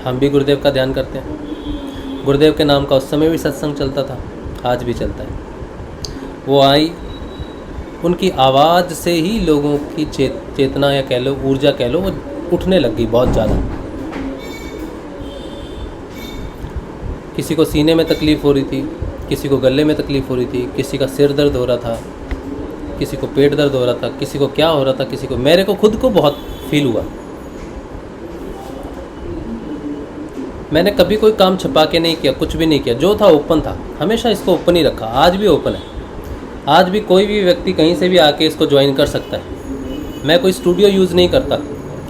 हम भी गुरुदेव का ध्यान करते हैं। गुरुदेव के नाम का उस समय भी सत्संग चलता था, आज भी चलता है। वो आई, उनकी आवाज़ से ही लोगों की चेतना या कह लो, ऊर्जा कह लो, वो उठने लग गई बहुत ज़्यादा। किसी को सीने में तकलीफ़ हो रही थी, किसी को गले में तकलीफ़ हो रही थी, किसी का सिर दर्द हो रहा था, किसी को पेट दर्द हो रहा था, किसी को क्या हो रहा था, किसी को, मेरे को खुद को बहुत फील हुआ। मैंने कभी कोई काम छुपा के नहीं किया, कुछ भी नहीं किया, जो था ओपन था, हमेशा इसको ओपन ही रखा, आज भी ओपन है। आज भी कोई भी व्यक्ति कहीं से भी आके इसको ज्वाइन कर सकता है। मैं कोई स्टूडियो यूज़ नहीं करता,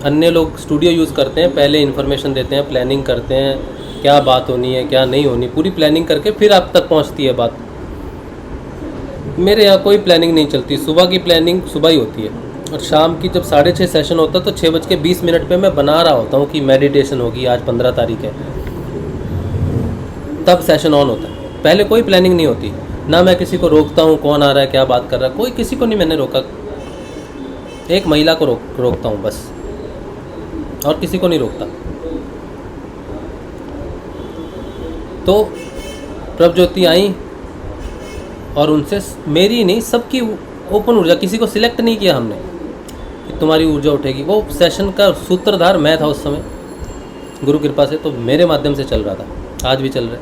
अन्य लोग स्टूडियो यूज़ करते हैं, पहले इन्फॉर्मेशन देते हैं, प्लानिंग करते हैं, क्या बात होनी है क्या नहीं होनी, पूरी प्लानिंग करके फिर आप तक पहुंचती है बात। मेरे यहाँ कोई प्लानिंग नहीं चलती, सुबह की प्लानिंग सुबह ही होती है, और शाम की जब 6:30 सेशन होता है तो 6:20 पे मैं बना रहा होता हूँ कि मेडिटेशन होगी, आज 15 तारीख है, तब सेशन ऑन होता है। पहले कोई प्लानिंग नहीं होती, ना मैं किसी को रोकता हूँ कौन आ रहा है क्या बात कर रहा है, कोई किसी को नहीं मैंने रोका। एक महिला को रोकता हूँ बस, और किसी को नहीं रोकता। तो प्रभज्योति आई और उनसे मेरी नहीं सबकी ओपन ऊर्जा, किसी को सिलेक्ट नहीं किया हमने कि तुम्हारी ऊर्जा उठेगी। वो सेशन का सूत्रधार मैं था उस समय, गुरु कृपा से, तो मेरे माध्यम से चल रहा था, आज भी चल रहा है।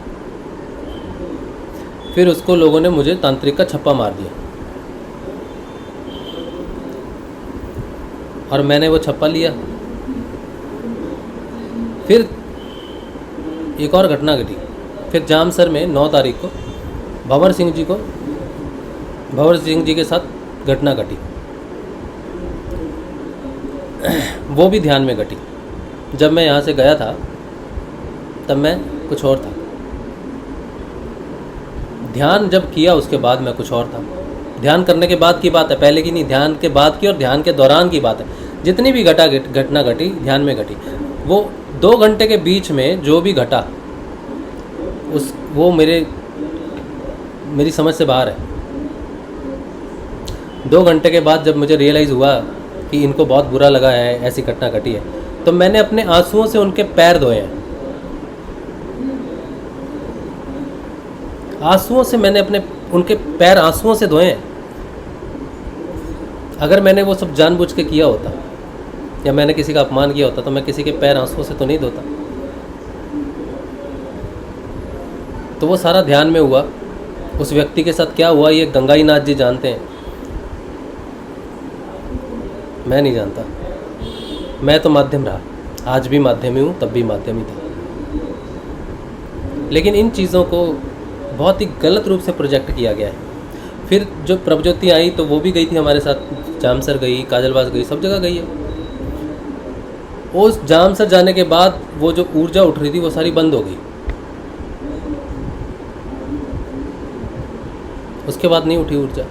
फिर उसको लोगों ने मुझे तांत्रिक का छप्पा मार दिया, और मैंने वो छप्पा लिया। फिर एक और घटना घटी। फिर जामसर में 9 तारीख को भंवर सिंह जी के साथ घटना घटी, वो भी ध्यान में घटी। जब मैं यहाँ से गया था तब मैं कुछ और था, ध्यान जब किया उसके बाद मैं कुछ और था। ध्यान करने के बाद की बात है, पहले की नहीं, ध्यान के बाद की और ध्यान के दौरान की बात है। जितनी भी घटना घटी ध्यान में घटी। वो 2 घंटे के बीच में जो भी घटा वो मेरी समझ से बाहर है। 2 घंटे के बाद जब मुझे रियलाइज़ हुआ कि इनको बहुत बुरा लगा है, ऐसी घटना घटी है, तो मैंने अपने आंसुओं से उनके पैर धोए हैं। आंसुओं से मैंने अपने उनके पैर आंसुओं से धोए हैं। अगर मैंने वो सब जानबूझ के किया होता या मैंने किसी का अपमान किया होता तो मैं किसी के पैर आंसुओं से तो नहीं धोता। तो वो सारा ध्यान में हुआ। उस व्यक्ति के साथ क्या हुआ ये गंगाई नाथ जी जानते हैं, मैं नहीं जानता। मैं तो माध्यम रहा, आज भी माध्यम ही हूँ, तब भी माध्यम ही था। लेकिन इन चीज़ों को बहुत ही गलत रूप से प्रोजेक्ट किया गया है। फिर जो प्रभज्योति आई तो वो भी गई थी हमारे साथ, जामसर गई, काजलवास गई, सब जगह गई है। उस जामसर जाने के बाद वो जो ऊर्जा उठ रही थी वो सारी बंद हो गई। उसके बाद नहीं उठी ऊर्जा।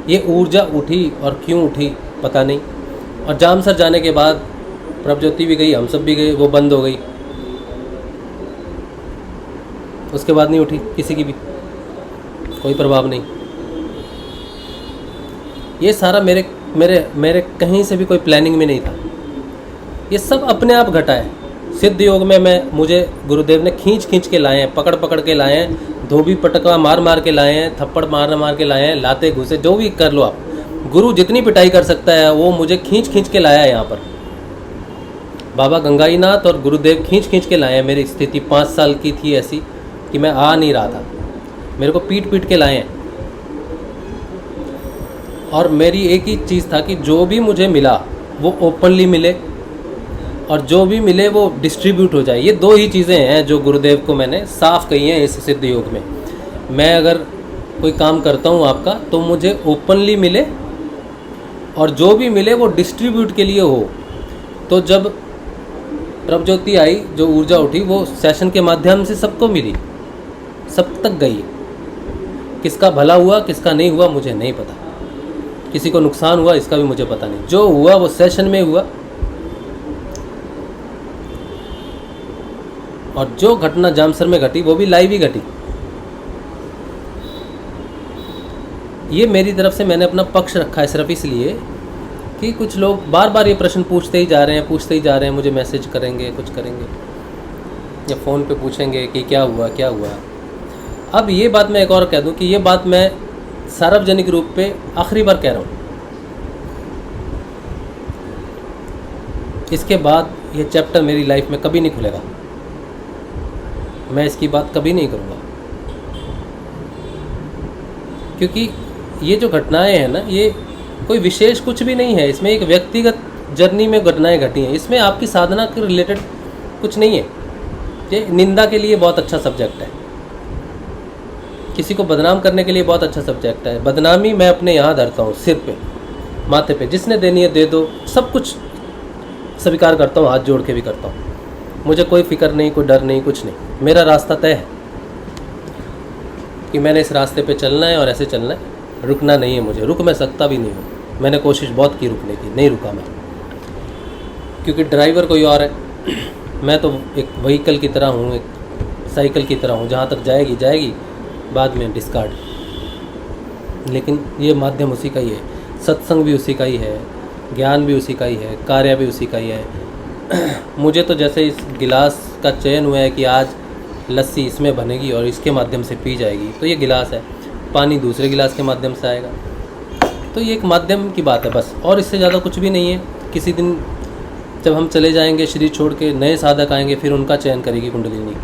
ये ऊर्जा उठी और क्यों उठी पता नहीं। और जामसर जाने के बाद प्रभज्योति भी गई, हम सब भी गए, वो बंद हो गई। उसके बाद नहीं उठी, किसी की भी कोई प्रभाव नहीं। ये सारा मेरे मेरे मेरे कहीं से भी कोई प्लानिंग में नहीं था। ये सब अपने आप घटा है। सिद्ध योग में मुझे गुरुदेव ने खींच खींच के लाए हैं, पकड़ पकड़ के लाए हैं, धोबी पटका मार मार के लाए हैं, थप्पड़ मार मार के लाए हैं, लाते घुसे, जो भी कर लो आप। गुरु जितनी पिटाई कर सकता है वो मुझे खींच खींच के लाया है यहाँ पर। बाबा गंगाई नाथ और गुरुदेव खींच खींच के लाए हैं। मेरी स्थिति 5 साल की थी ऐसी कि मैं आ नहीं रहा था, मेरे को पीट पीट के लाए हैं। और मेरी एक ही चीज़ था कि जो भी मुझे मिला वो ओपनली मिले और जो भी मिले वो डिस्ट्रीब्यूट हो जाए। ये 2 ही चीज़ें हैं जो गुरुदेव को मैंने साफ कही हैं इस सिद्ध योग में। मैं अगर कोई काम करता हूँ आपका तो मुझे ओपनली मिले और जो भी मिले वो डिस्ट्रीब्यूट के लिए हो। तो जब प्रभज्योति आई, जो ऊर्जा उठी, वो सेशन के माध्यम से सबको मिली, सब तक गई। किसका भला हुआ किसका नहीं हुआ मुझे नहीं पता, किसी को नुकसान हुआ इसका भी मुझे पता नहीं। जो हुआ वो सेशन में हुआ और जो घटना जामसर में घटी वो भी लाइव ही घटी। ये मेरी तरफ से मैंने अपना पक्ष रखा है सिर्फ इसलिए कि कुछ लोग बार बार ये प्रश्न पूछते ही जा रहे हैं, मुझे मैसेज करेंगे, कुछ करेंगे या फ़ोन पे पूछेंगे कि क्या हुआ क्या हुआ। अब ये बात मैं एक और कह दूं कि ये बात मैं सार्वजनिक रूप पे आखिरी बार कह रहा हूँ। इसके बाद ये चैप्टर मेरी लाइफ में कभी नहीं खुलेगा, मैं इसकी बात कभी नहीं करूँगा। क्योंकि ये जो घटनाएं हैं ना, ये कोई विशेष कुछ भी नहीं है। इसमें एक व्यक्तिगत जर्नी में घटनाएं घटी हैं, इसमें आपकी साधना के रिलेटेड कुछ नहीं है। ये निंदा के लिए बहुत अच्छा सब्जेक्ट है, किसी को बदनाम करने के लिए बहुत अच्छा सब्जेक्ट है। बदनामी मैं अपने यहाँ धरता हूँ, सिर पे, माथे पे, जिसने देनी है दे दो, सब कुछ स्वीकार करता हूँ, हाथ जोड़ के भी करता हूँ। मुझे कोई फिक्र नहीं, कोई डर नहीं, कुछ नहीं। मेरा रास्ता तय है कि मैंने इस रास्ते पे चलना है और ऐसे चलना है, रुकना नहीं है मुझे। रुक मैं सकता भी नहीं हूँ, मैंने कोशिश बहुत की रुकने की, नहीं रुका मैं, क्योंकि ड्राइवर कोई और है, मैं तो एक व्हीकल की तरह हूँ, एक साइकिल की तरह हूँ, जहाँ तक जाएगी जाएगी, बाद में डिस्कार्ड। लेकिन ये माध्यम उसी का ही है, सत्संग भी उसी का ही है, ज्ञान भी उसी का ही है, कार्य भी उसी का ही है। मुझे तो जैसे इस गिलास का चयन हुआ है कि आज लस्सी इसमें बनेगी और इसके माध्यम से पी जाएगी, तो ये गिलास है, पानी दूसरे गिलास के माध्यम से आएगा। तो ये एक माध्यम की बात है बस, और इससे ज़्यादा कुछ भी नहीं है। किसी दिन जब हम चले जाएंगे शरीर छोड़ के, नए साधक आएंगे, फिर उनका चयन करेगी कुंडलिनी,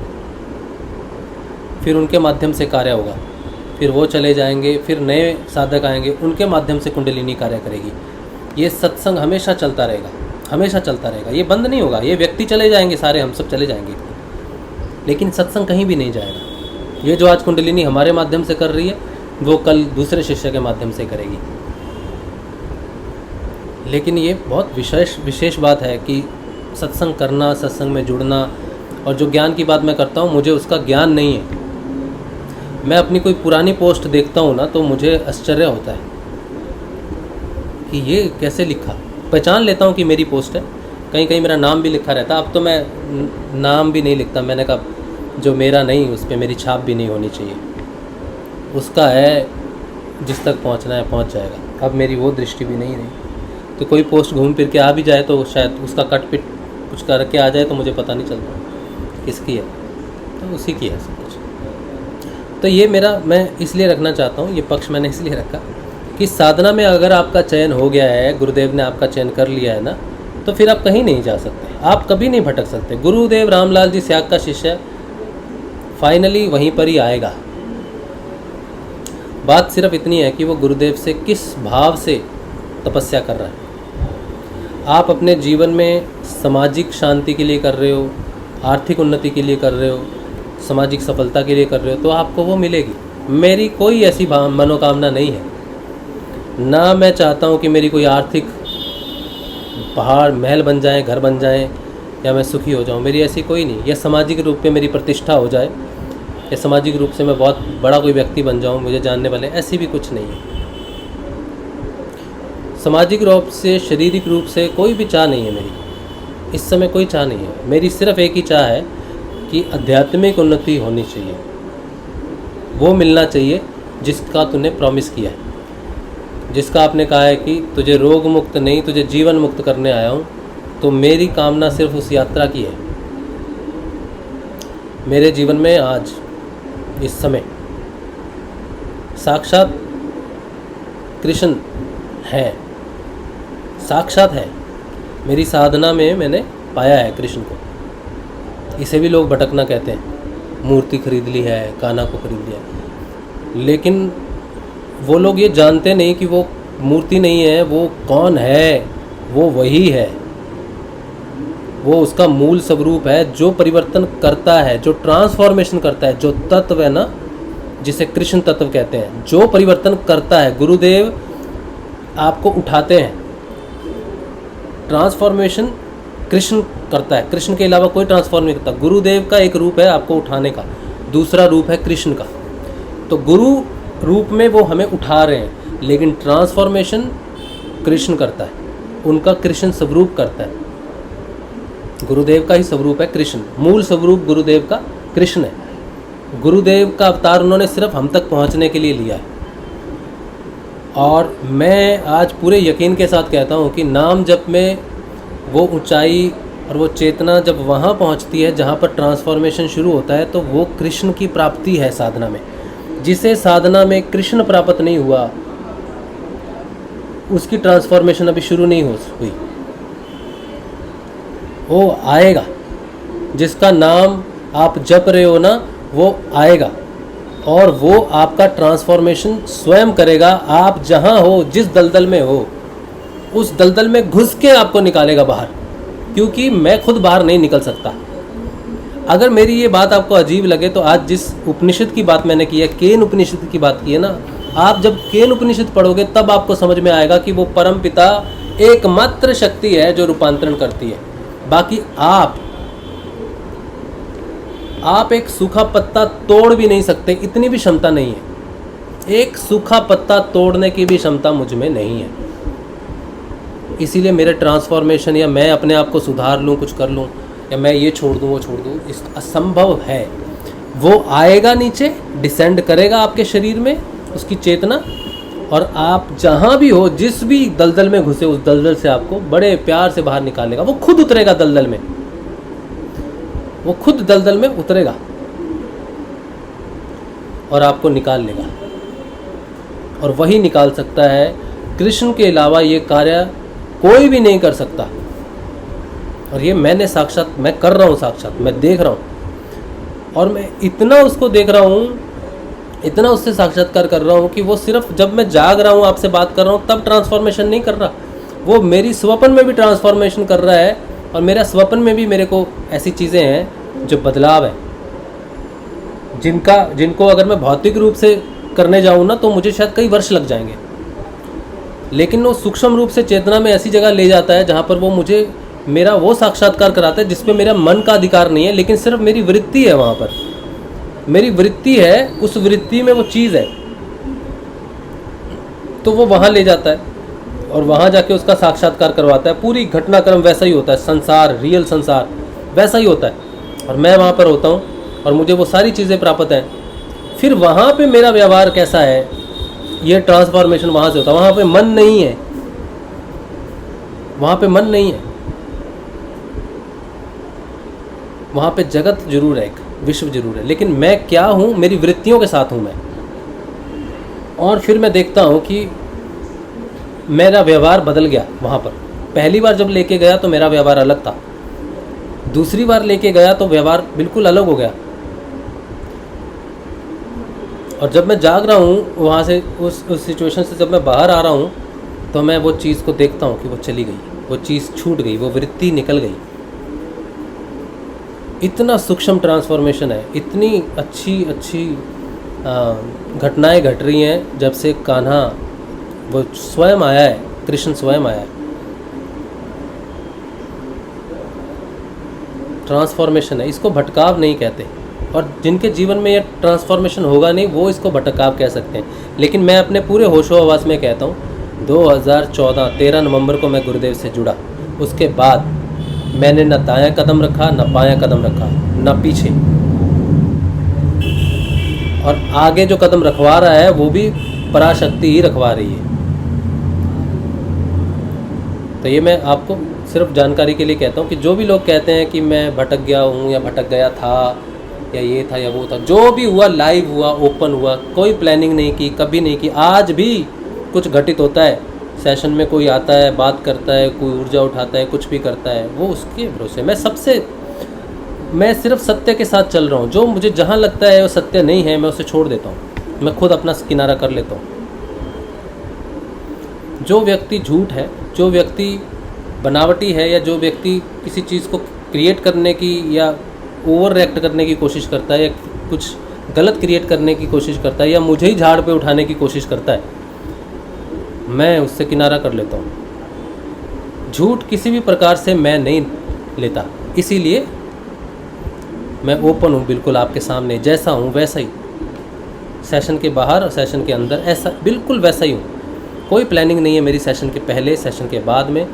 फिर उनके माध्यम से कार्य होगा, फिर वो चले जाएंगे, फिर नए साधक आएंगे, उनके माध्यम से कुंडलिनी कार्य करेगी। ये सत्संग हमेशा चलता रहेगा, हमेशा चलता रहेगा, ये बंद नहीं होगा। ये व्यक्ति चले जाएंगे, सारे हम सब चले जाएंगे, लेकिन सत्संग कहीं भी नहीं जाएगा। ये जो आज कुंडलिनी हमारे माध्यम से कर रही है, वो कल दूसरे शिष्य के माध्यम से करेगी। लेकिन ये बहुत विशेष बात है कि सत्संग करना, सत्संग में जुड़ना, और जो ज्ञान की बात मैं करता हूँ, मुझे उसका ज्ञान नहीं है। मैं अपनी कोई पुरानी पोस्ट देखता हूँ ना, तो मुझे आश्चर्य होता है कि ये कैसे लिखा। पहचान लेता हूँ कि मेरी पोस्ट है, कहीं कहीं मेरा नाम भी लिखा रहता। अब तो मैं नाम भी नहीं लिखता, मैंने कहा जो मेरा नहीं उस पर मेरी छाप भी नहीं होनी चाहिए, उसका है, जिस तक पहुँचना है पहुँच जाएगा। अब मेरी वो दृष्टि भी नहीं रही। तो कोई पोस्ट घूम फिर के आ भी जाए तो शायद उसका कट पिट कुछ करके आ जाए, तो मुझे पता नहीं चलता किसकी है, तो उसी की है सब कुछ। तो ये मेरा, मैं इसलिए रखना चाहता हूँ, ये पक्ष मैंने इसलिए रखा कि साधना में अगर आपका चयन हो गया है, गुरुदेव ने आपका चयन कर लिया है ना, तो फिर आप कहीं नहीं जा सकते, आप कभी नहीं भटक सकते। गुरुदेव रामलाल जी स्याग का शिष्य फाइनली वहीं पर ही आएगा। बात सिर्फ इतनी है कि वो गुरुदेव से किस भाव से तपस्या कर रहा है। आप अपने जीवन में सामाजिक शांति के लिए कर रहे हो, आर्थिक उन्नति के लिए कर रहे हो, सामाजिक सफलता के लिए कर रहे हो, तो आपको वो मिलेगी। मेरी कोई ऐसी मनोकामना नहीं है, ना मैं चाहता हूँ कि मेरी कोई आर्थिक पहाड़ महल बन जाए, घर बन जाए, या मैं सुखी हो जाऊँ, मेरी ऐसी कोई नहीं। या सामाजिक रूप में मेरी प्रतिष्ठा हो जाए, या सामाजिक रूप से मैं बहुत बड़ा कोई व्यक्ति बन जाऊँ, मुझे जानने वाले, ऐसी भी कुछ नहीं है। सामाजिक रूप से, शारीरिक रूप से कोई भी चाह नहीं है मेरी, इस समय कोई चाह नहीं है। मेरी सिर्फ एक ही चाह है कि आध्यात्मिक उन्नति होनी चाहिए, वो मिलना चाहिए जिसका तूने प्रॉमिस किया है, जिसका आपने कहा है कि तुझे रोग मुक्त नहीं, तुझे जीवन मुक्त करने आया हूँ। तो मेरी कामना सिर्फ उस यात्रा की है। मेरे जीवन में आज इस समय साक्षात कृष्ण है, साक्षात है। मेरी साधना में मैंने पाया है कृष्ण को। इसे भी लोग भटकना कहते हैं, मूर्ति खरीद ली है, कान्हा को खरीद लिया, लेकिन वो लोग ये जानते नहीं कि वो मूर्ति नहीं है, वो कौन है, वो वही है, वो उसका मूल स्वरूप है जो परिवर्तन करता है, जो ट्रांसफॉर्मेशन करता है, जो तत्व है ना, जिसे कृष्ण तत्व कहते हैं, जो परिवर्तन करता है। गुरुदेव आपको उठाते हैं, ट्रांसफॉर्मेशन कृष्ण करता है, कृष्ण के अलावा कोई ट्रांसफॉर्म नहीं करता। गुरुदेव का एक रूप है आपको उठाने का, दूसरा रूप है कृष्ण का। तो गुरु रूप में वो हमें उठा रहे हैं, लेकिन ट्रांसफॉर्मेशन कृष्ण करता है, उनका कृष्ण स्वरूप करता है। गुरुदेव का ही स्वरूप है कृष्ण, मूल स्वरूप गुरुदेव का कृष्ण है। गुरुदेव का अवतार उन्होंने सिर्फ हम तक पहुंचने के लिए लिया है। और मैं आज पूरे यकीन के साथ कहता हूं कि नाम जप में वो ऊंचाई और वो चेतना जब वहाँ पहुँचती है जहाँ पर ट्रांसफॉर्मेशन शुरू होता है, तो वो कृष्ण की प्राप्ति है साधना में। जिसे साधना में कृष्ण प्राप्त नहीं हुआ, उसकी ट्रांसफॉर्मेशन अभी शुरू नहीं हुई। वो आएगा, जिसका नाम आप जप रहे हो ना, वो आएगा और वो आपका ट्रांसफॉर्मेशन स्वयं करेगा। आप जहाँ हो, जिस दलदल में हो, उस दलदल में घुस के आपको निकालेगा बाहर, क्योंकि मैं खुद बाहर नहीं निकल सकता। अगर मेरी ये बात आपको अजीब लगे तो आज जिस उपनिषद की बात मैंने की है, केन उपनिषद की बात की है ना, आप जब केन उपनिषद पढ़ोगे तब आपको समझ में आएगा कि वो परम पिता एकमात्र शक्ति है जो रूपांतरण करती है। बाकी आप एक सूखा पत्ता तोड़ भी नहीं सकते, इतनी भी क्षमता नहीं है। एक सूखा पत्ता तोड़ने की भी क्षमता मुझ में नहीं है। इसीलिए मेरे ट्रांसफॉर्मेशन या मैं अपने आप को सुधार लूँ, कुछ कर लूँ, या मैं ये छोड़ दूँ वो छोड़ दूँ, इस असंभव है। वो आएगा नीचे, डिसेंड करेगा आपके शरीर में उसकी चेतना, और आप जहाँ भी हो, जिस भी दलदल में घुसे, उस दलदल से आपको बड़े प्यार से बाहर निकालेगा। वो खुद उतरेगा दलदल में, वो खुद दलदल में उतरेगा और आपको निकाल लेगा। और वही निकाल सकता है, कृष्ण के अलावा ये कार्य कोई भी नहीं कर सकता। और ये मैंने साक्षात, मैं कर रहा हूँ, साक्षात मैं देख रहा हूँ। और मैं इतना उसको देख रहा हूँ, इतना उससे साक्षात्कार कर रहा हूँ कि वो सिर्फ जब मैं जाग रहा हूँ, आपसे बात कर रहा हूँ, तब ट्रांसफॉर्मेशन नहीं कर रहा, वो मेरी स्वप्न में भी ट्रांसफॉर्मेशन कर रहा है। और मेरा स्वप्न में भी मेरे को ऐसी चीज़ें हैं जो बदलाव है, जिनको अगर मैं भौतिक रूप से करने जाऊँ ना, तो मुझे शायद कई वर्ष लग जाएंगे। लेकिन वो सूक्ष्म रूप से चेतना में ऐसी जगह ले जाता है जहाँ पर वो मुझे मेरा वो साक्षात्कार कराता है जिसपे मेरा मन का अधिकार नहीं है, लेकिन सिर्फ मेरी वृत्ति है। वहाँ पर मेरी वृत्ति है, उस वृत्ति में वो चीज़ है, तो वो वहाँ ले जाता है और वहाँ जाके उसका साक्षात्कार करवाता है। पूरी घटनाक्रम वैसा ही होता है, संसार, रियल संसार वैसा ही होता है। और मैं वहाँ पर होता हूँ और मुझे वो सारी चीज़ें प्राप्त हैं। फिर वहाँ पे मेरा व्यवहार कैसा है, ये ट्रांसफॉर्मेशन वहाँ से होता है। वहाँ पे मन नहीं है, वहाँ पे मन नहीं है, वहाँ पे जगत जरूर है। विश्व जरूर है, लेकिन मैं क्या हूँ, मेरी वृत्तियों के साथ हूँ मैं। और फिर मैं देखता हूँ कि मेरा व्यवहार बदल गया वहाँ पर। पहली बार जब लेके गया तो मेरा व्यवहार अलग था, दूसरी बार लेके गया तो व्यवहार बिल्कुल अलग हो गया। और जब मैं जाग रहा हूँ वहाँ से, उस सिचुएशन से जब मैं बाहर आ रहा हूँ, तो मैं वो चीज़ को देखता हूँ कि वो चली गई, वो चीज़ छूट गई, वो वृत्ति निकल गई। इतना सूक्ष्म ट्रांसफॉर्मेशन है, इतनी अच्छी अच्छी घटनाएं घट रही हैं जब से कान्हा वो स्वयं आया है, कृष्ण स्वयं आया है। ट्रांसफॉर्मेशन है, इसको भटकाव नहीं कहते। और जिनके जीवन में ये ट्रांसफॉर्मेशन होगा नहीं, वो इसको भटकाव कह सकते हैं। लेकिन मैं अपने पूरे होशो हवास में कहता हूँ, 2014 13 नवंबर को मैं गुरुदेव से जुड़ा, उसके बाद मैंने न दायां कदम रखा, न बायां कदम रखा, न पीछे। और आगे जो कदम रखवा रहा है वो भी पराशक्ति ही रखवा रही है। तो ये मैं आपको सिर्फ जानकारी के लिए कहता हूँ कि जो भी लोग कहते हैं कि मैं भटक गया हूँ या भटक गया था या ये था या वो था, जो भी हुआ लाइव हुआ, ओपन हुआ, कोई प्लानिंग नहीं की, कभी नहीं की। आज भी कुछ घटित होता है, सेशन में कोई आता है, बात करता है, कोई ऊर्जा उठाता है, कुछ भी करता है, वो उसके भरोसे। मैं सिर्फ सत्य के साथ चल रहा हूँ। जो मुझे जहाँ लगता है वो सत्य नहीं है, मैं उसे छोड़ देता हूँ, मैं खुद अपना किनारा कर लेता हूँ। जो व्यक्ति झूठ है, जो व्यक्ति बनावटी है, या जो व्यक्ति किसी चीज़ को क्रिएट करने की या ओवर रिएक्ट करने की कोशिश करता है, या कुछ गलत क्रिएट करने की कोशिश करता है, या मुझे ही झाड़ पे उठाने की कोशिश करता है, मैं उससे किनारा कर लेता हूँ। झूठ किसी भी प्रकार से मैं नहीं लेता, इसीलिए मैं ओपन हूँ बिल्कुल आपके सामने, जैसा हूँ वैसा ही, सेशन के बाहर और सेशन के अंदर ऐसा बिल्कुल वैसा ही हूँ। कोई प्लानिंग नहीं है मेरी सेशन के पहले, सेशन के बाद में,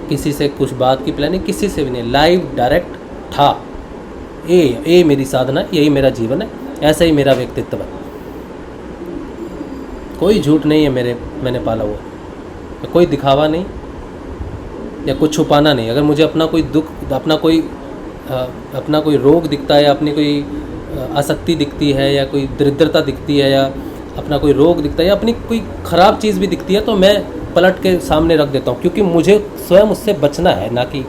किसी से कुछ बात की प्लानिंग किसी से भी नहीं, लाइव डायरेक्ट था। ये मेरी साधना, यही मेरा जीवन है, ऐसा ही मेरा व्यक्तित्व है। कोई झूठ नहीं है मैंने पाला हुआ, कोई दिखावा नहीं या कुछ छुपाना नहीं। अगर मुझे अपना कोई दुख, अपना कोई रोग दिखता है, या अपनी कोई आसक्ति दिखती है, या कोई दरिद्रता दिखती है, या अपना कोई रोग दिखता है, या अपनी कोई ख़राब चीज़ भी दिखती है, तो मैं पलट के सामने रख देता हूँ, क्योंकि मुझे स्वयं उससे बचना है, ना कि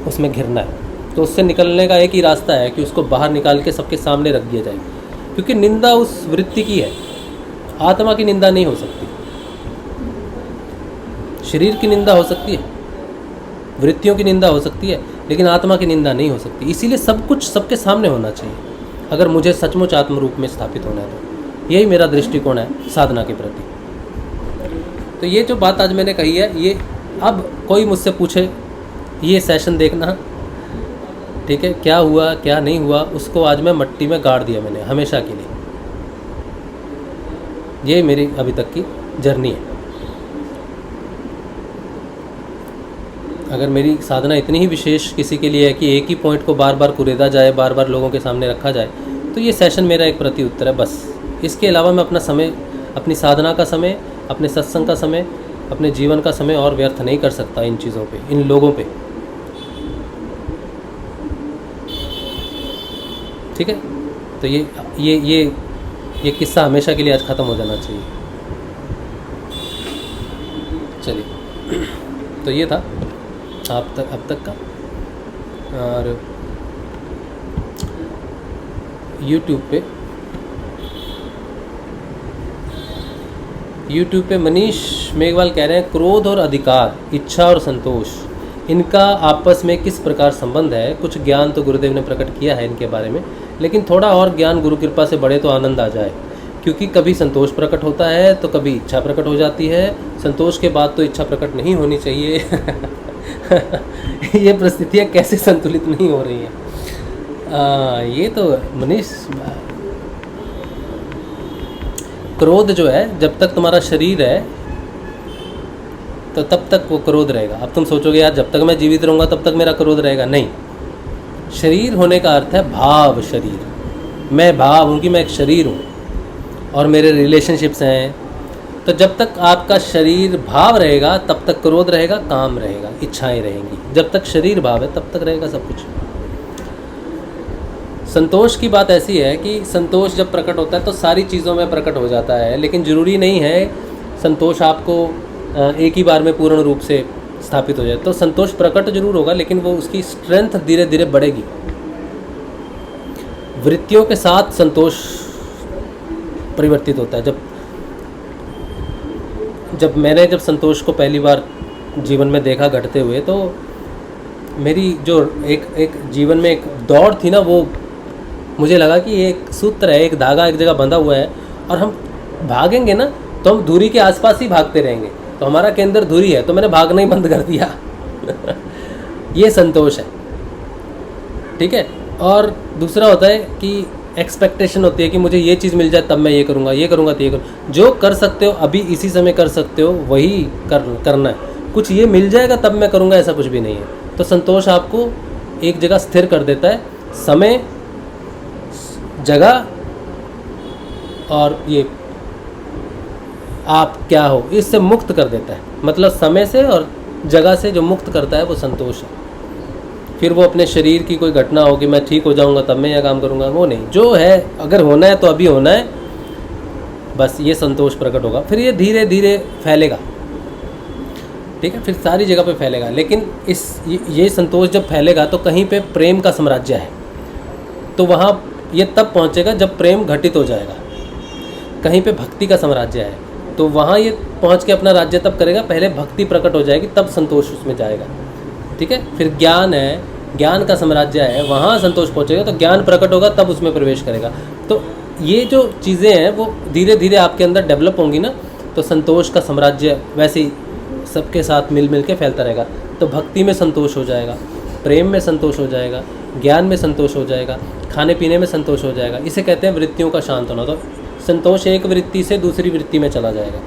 उसमें घिरना है। तो उससे निकलने का एक ही रास्ता है कि उसको बाहर निकाल के सबके सामने रख दिया जाए, क्योंकि निंदा उस वृत्ति की है, आत्मा की निंदा नहीं हो सकती। शरीर की निंदा हो सकती है, वृत्तियों की निंदा हो सकती है, लेकिन आत्मा की निंदा नहीं हो सकती। इसीलिए सब कुछ सबके सामने होना चाहिए, अगर मुझे सचमुच आत्म रूप में स्थापित होना है तो। यही मेरा दृष्टिकोण है साधना के प्रति। तो ये जो बात आज मैंने कही है, ये अब कोई मुझसे पूछे ये सेशन देखना, ठीक है, क्या हुआ क्या नहीं हुआ, उसको आज मैं मट्टी में गाड़ दिया मैंने हमेशा के लिए। ये मेरी अभी तक की जर्नी है। अगर मेरी साधना इतनी ही विशेष किसी के लिए है कि एक ही पॉइंट को बार बार कुरेदा जाए, बार बार लोगों के सामने रखा जाए, तो ये सेशन मेरा एक प्रति उत्तर है बस। इसके अलावा मैं अपना समय, अपनी साधना का समय, अपने सत्संग का समय, अपने जीवन का समय और व्यर्थ नहीं कर सकता इन चीज़ों पे, इन लोगों पे। ठीक है, तो ये किस्सा हमेशा के लिए आज ख़त्म हो जाना चाहिए। चलिए, तो ये था अब तक का। और यूट्यूब पे मनीष मेघवाल कह रहे हैं, क्रोध और अधिकार, इच्छा और संतोष, इनका आपस में किस प्रकार संबंध है। कुछ ज्ञान तो गुरुदेव ने प्रकट किया है इनके बारे में, लेकिन थोड़ा और ज्ञान गुरु कृपा से बढ़े तो आनंद आ जाए। क्योंकि कभी संतोष प्रकट होता है तो कभी इच्छा प्रकट हो जाती है, संतोष के बाद तो इच्छा प्रकट नहीं होनी चाहिए। ये परिस्थितियाँ कैसे संतुलित नहीं हो रही हैं। ये तो मनीष, क्रोध जो है, जब तक तुम्हारा शरीर है तो तब तक वो क्रोध रहेगा। अब तुम सोचोगे यार जब तक मैं जीवित रहूँगा तब तक मेरा क्रोध रहेगा, नहीं। शरीर होने का अर्थ है भाव शरीर। मैं भाव हूँ कि मैं एक शरीर हूँ और मेरे रिलेशनशिप्स हैं। तो जब तक आपका शरीर भाव रहेगा तब तक क्रोध रहेगा, काम रहेगा, इच्छाएं रहेंगी। जब तक शरीर भाव है तब तक रहेगा सब कुछ। संतोष की बात ऐसी है कि संतोष जब प्रकट होता है तो सारी चीज़ों में प्रकट हो जाता है, लेकिन ज़रूरी नहीं है संतोष आपको एक ही बार में पूर्ण रूप से स्थापित हो जाए। तो संतोष प्रकट जरूर होगा, लेकिन वो उसकी स्ट्रेंथ धीरे धीरे बढ़ेगी। वृत्तियों के साथ संतोष परिवर्तित होता है। जब संतोष को पहली बार जीवन में देखा घटते हुए, तो मेरी जो एक जीवन में एक दौड़ थी ना, वो मुझे लगा कि एक सूत्र है, एक धागा एक जगह बंधा हुआ है, और हम भागेंगे ना तो हम धुरी के आसपास ही भागते रहेंगे, तो हमारा केंद्र धुरी है, तो मैंने भागना ही बंद कर दिया। ये संतोष है, ठीक है। और दूसरा होता है कि एक्सपेक्टेशन होती है कि मुझे ये चीज़ मिल जाए तब मैं ये करूँगा, ये करूँगा तो ये करूँगा। जो कर सकते हो अभी इसी समय कर सकते हो वही करना है। कुछ ये मिल जाएगा तब मैं करूँगा, ऐसा कुछ भी नहीं है। तो संतोष आपको एक जगह स्थिर कर देता है, समय, जगह और ये आप क्या हो इससे मुक्त कर देता है। मतलब समय से और जगह से जो मुक्त करता है वो संतोष है। फिर वो अपने शरीर की कोई घटना हो कि मैं ठीक हो जाऊंगा तब मैं यह काम करूंगा, वो नहीं। जो है अगर होना है तो अभी होना है, बस ये संतोष प्रकट होगा। फिर ये धीरे धीरे फैलेगा, ठीक है, फिर सारी जगह पे फैलेगा। लेकिन ये संतोष जब फैलेगा तो कहीं पे प्रेम का साम्राज्य है, तो वहाँ ये तब पहुँचेगा जब प्रेम घटित हो जाएगा। कहीं पे भक्ति का साम्राज्य है तो वहाँ ये पहुँच के अपना राज्य तब करेगा। पहले भक्ति प्रकट हो जाएगी तब संतोष उसमें जाएगा, ठीक है। फिर ज्ञान है, ज्ञान का साम्राज्य है, वहाँ संतोष पहुँचेगा तो ज्ञान प्रकट होगा तब उसमें प्रवेश करेगा। तो ये जो चीज़ें हैं वो धीरे धीरे आपके अंदर डेवलप होंगी ना, तो संतोष का साम्राज्य वैसे ही सबके साथ मिल मिल के फैलता रहेगा। तो भक्ति में संतोष हो जाएगा, प्रेम में संतोष हो जाएगा, ज्ञान में संतोष हो जाएगा, खाने पीने में संतोष हो जाएगा। इसे कहते हैं वृत्तियों का शांत होना। तो संतोष एक वृत्ति से दूसरी वृत्ति में चला जाएगा,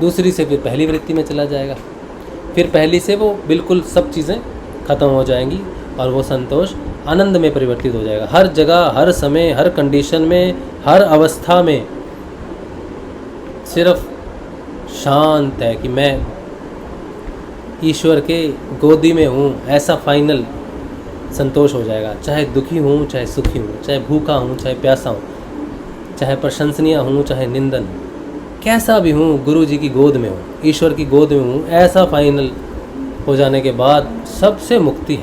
दूसरी से फिर पहली वृत्ति में चला जाएगा, फिर पहली से वो बिल्कुल सब चीज़ें ख़त्म हो जाएंगी और वो संतोष आनंद में परिवर्तित हो जाएगा। हर जगह, हर समय, हर कंडीशन में, हर अवस्था में सिर्फ शांत है कि मैं ईश्वर के गोदी में हूँ, ऐसा फाइनल संतोष हो जाएगा। चाहे दुखी हूँ, चाहे सुखी हूँ, चाहे भूखा हूँ, चाहे प्यासा हूँ, चाहे प्रशंसनीय हूँ, चाहे निंदन, कैसा भी हूँ, गुरु जी की गोद में हूँ, ईश्वर की गोद में हूँ, ऐसा फाइनल हो जाने के बाद सबसे मुक्ति है।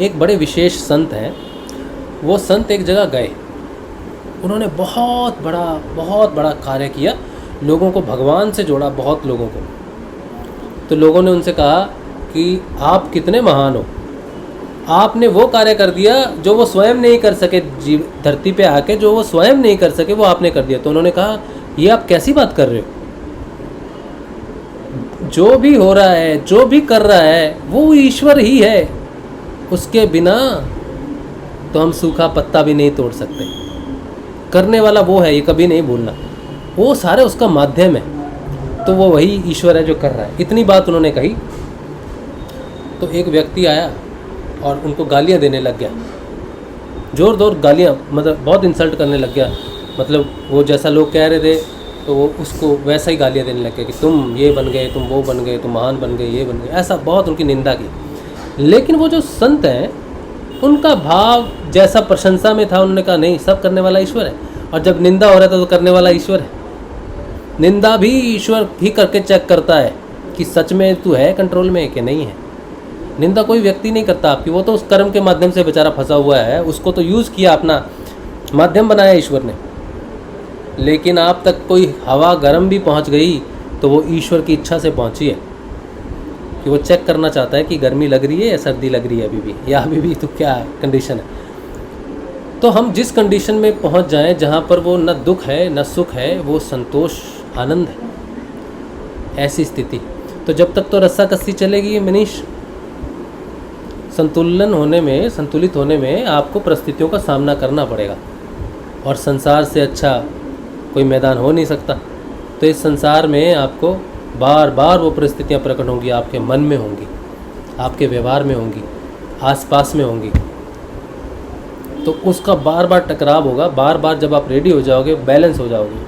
एक बड़े विशेष संत हैं, वो संत एक जगह गए, उन्होंने बहुत बड़ा कार्य किया, लोगों को भगवान से जोड़ा, बहुत लोगों को। तो लोगों ने उनसे कहा कि आप कितने महान हो, आपने वो कार्य कर दिया जो वो स्वयं नहीं कर सके, धरती पे आके जो वो स्वयं नहीं कर सके वो आपने कर दिया। तो उन्होंने कहा ये आप कैसी बात कर रहे हो, जो भी हो रहा है, जो भी कर रहा है वो ईश्वर ही है, उसके बिना तो हम सूखा पत्ता भी नहीं तोड़ सकते। करने वाला वो है, ये कभी नहीं भूलना, वो सारे उसका माध्यम है, तो वो वही ईश्वर है जो कर रहा है। इतनी बात उन्होंने कही तो एक व्यक्ति आया और उनको गालियां देने लग गया, जोर गालियां, मतलब बहुत इंसल्ट करने लग गया। मतलब वो जैसा लोग कह रहे थे तो वो उसको वैसा ही गालियां देने लग गया कि तुम ये बन गए, तुम वो बन गए, तुम महान बन गए, ये बन गए, ऐसा बहुत उनकी निंदा की। लेकिन वो जो संत हैं उनका भाव जैसा प्रशंसा में था, उन्होंने कहा नहीं, सब करने वाला ईश्वर है। और जब निंदा हो रहा था तो करने वाला ईश्वर है। निंदा भी ईश्वर ही करके चेक करता है कि सच में तू है कंट्रोल में कि नहीं है। निंदा कोई व्यक्ति नहीं करता आपकी, वो तो उस कर्म के माध्यम से बेचारा फंसा हुआ है, उसको तो यूज़ किया, अपना माध्यम बनाया ईश्वर ने। लेकिन आप तक कोई हवा गर्म भी पहुंच गई तो वो ईश्वर की इच्छा से पहुंची है कि वो चेक करना चाहता है कि गर्मी लग रही है या सर्दी लग रही है अभी भी, या अभी भी तो क्या कंडीशन है। तो हम जिस कंडीशन में पहुंच जाएं जहां पर वो न दुख है न सुख है, वो संतोष आनंद है, ऐसी स्थिति। तो जब तक तो रस्सा कस्सी चलेगी मनीष, संतुलित होने में आपको परिस्थितियों का सामना करना पड़ेगा। और संसार से अच्छा कोई मैदान हो नहीं सकता। तो इस संसार में आपको बार बार वो परिस्थितियाँ प्रकट होंगी, आपके मन में होंगी, आपके व्यवहार में होंगी, आसपास में होंगी। तो उसका बार बार टकराव होगा। बार बार जब आप रेडी हो जाओगे, बैलेंस हो जाओगे,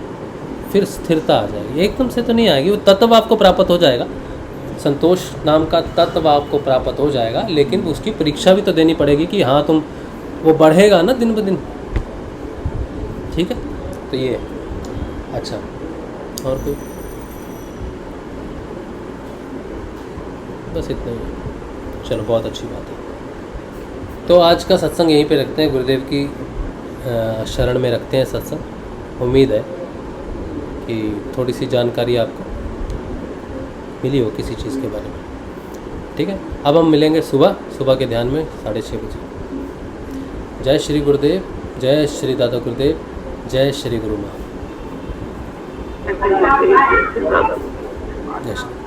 फिर स्थिरता आ जाएगी। एकदम से तो नहीं आएगी, वो तत्व आपको प्राप्त हो जाएगा, संतोष नाम का तत्व आपको प्राप्त हो जाएगा। लेकिन उसकी परीक्षा भी तो देनी पड़ेगी कि हाँ तुम वो बढ़ेगा ना दिन ब दिन। ठीक है, तो ये है। अच्छा, और कोई? बस इतना ही है। चलो, बहुत अच्छी बात है। तो आज का सत्संग यहीं पे रखते हैं, गुरुदेव की शरण में रखते हैं सत्संग। उम्मीद है कि थोड़ी सी जानकारी आपको मिली हो किसी चीज़ के बारे में। ठीक है, अब हम मिलेंगे सुबह के ध्यान में 6:30 बजे। जय श्री गुरुदेव, जय श्री दादा गुरुदेव, जय श्री गुरु माँ, जय श्री।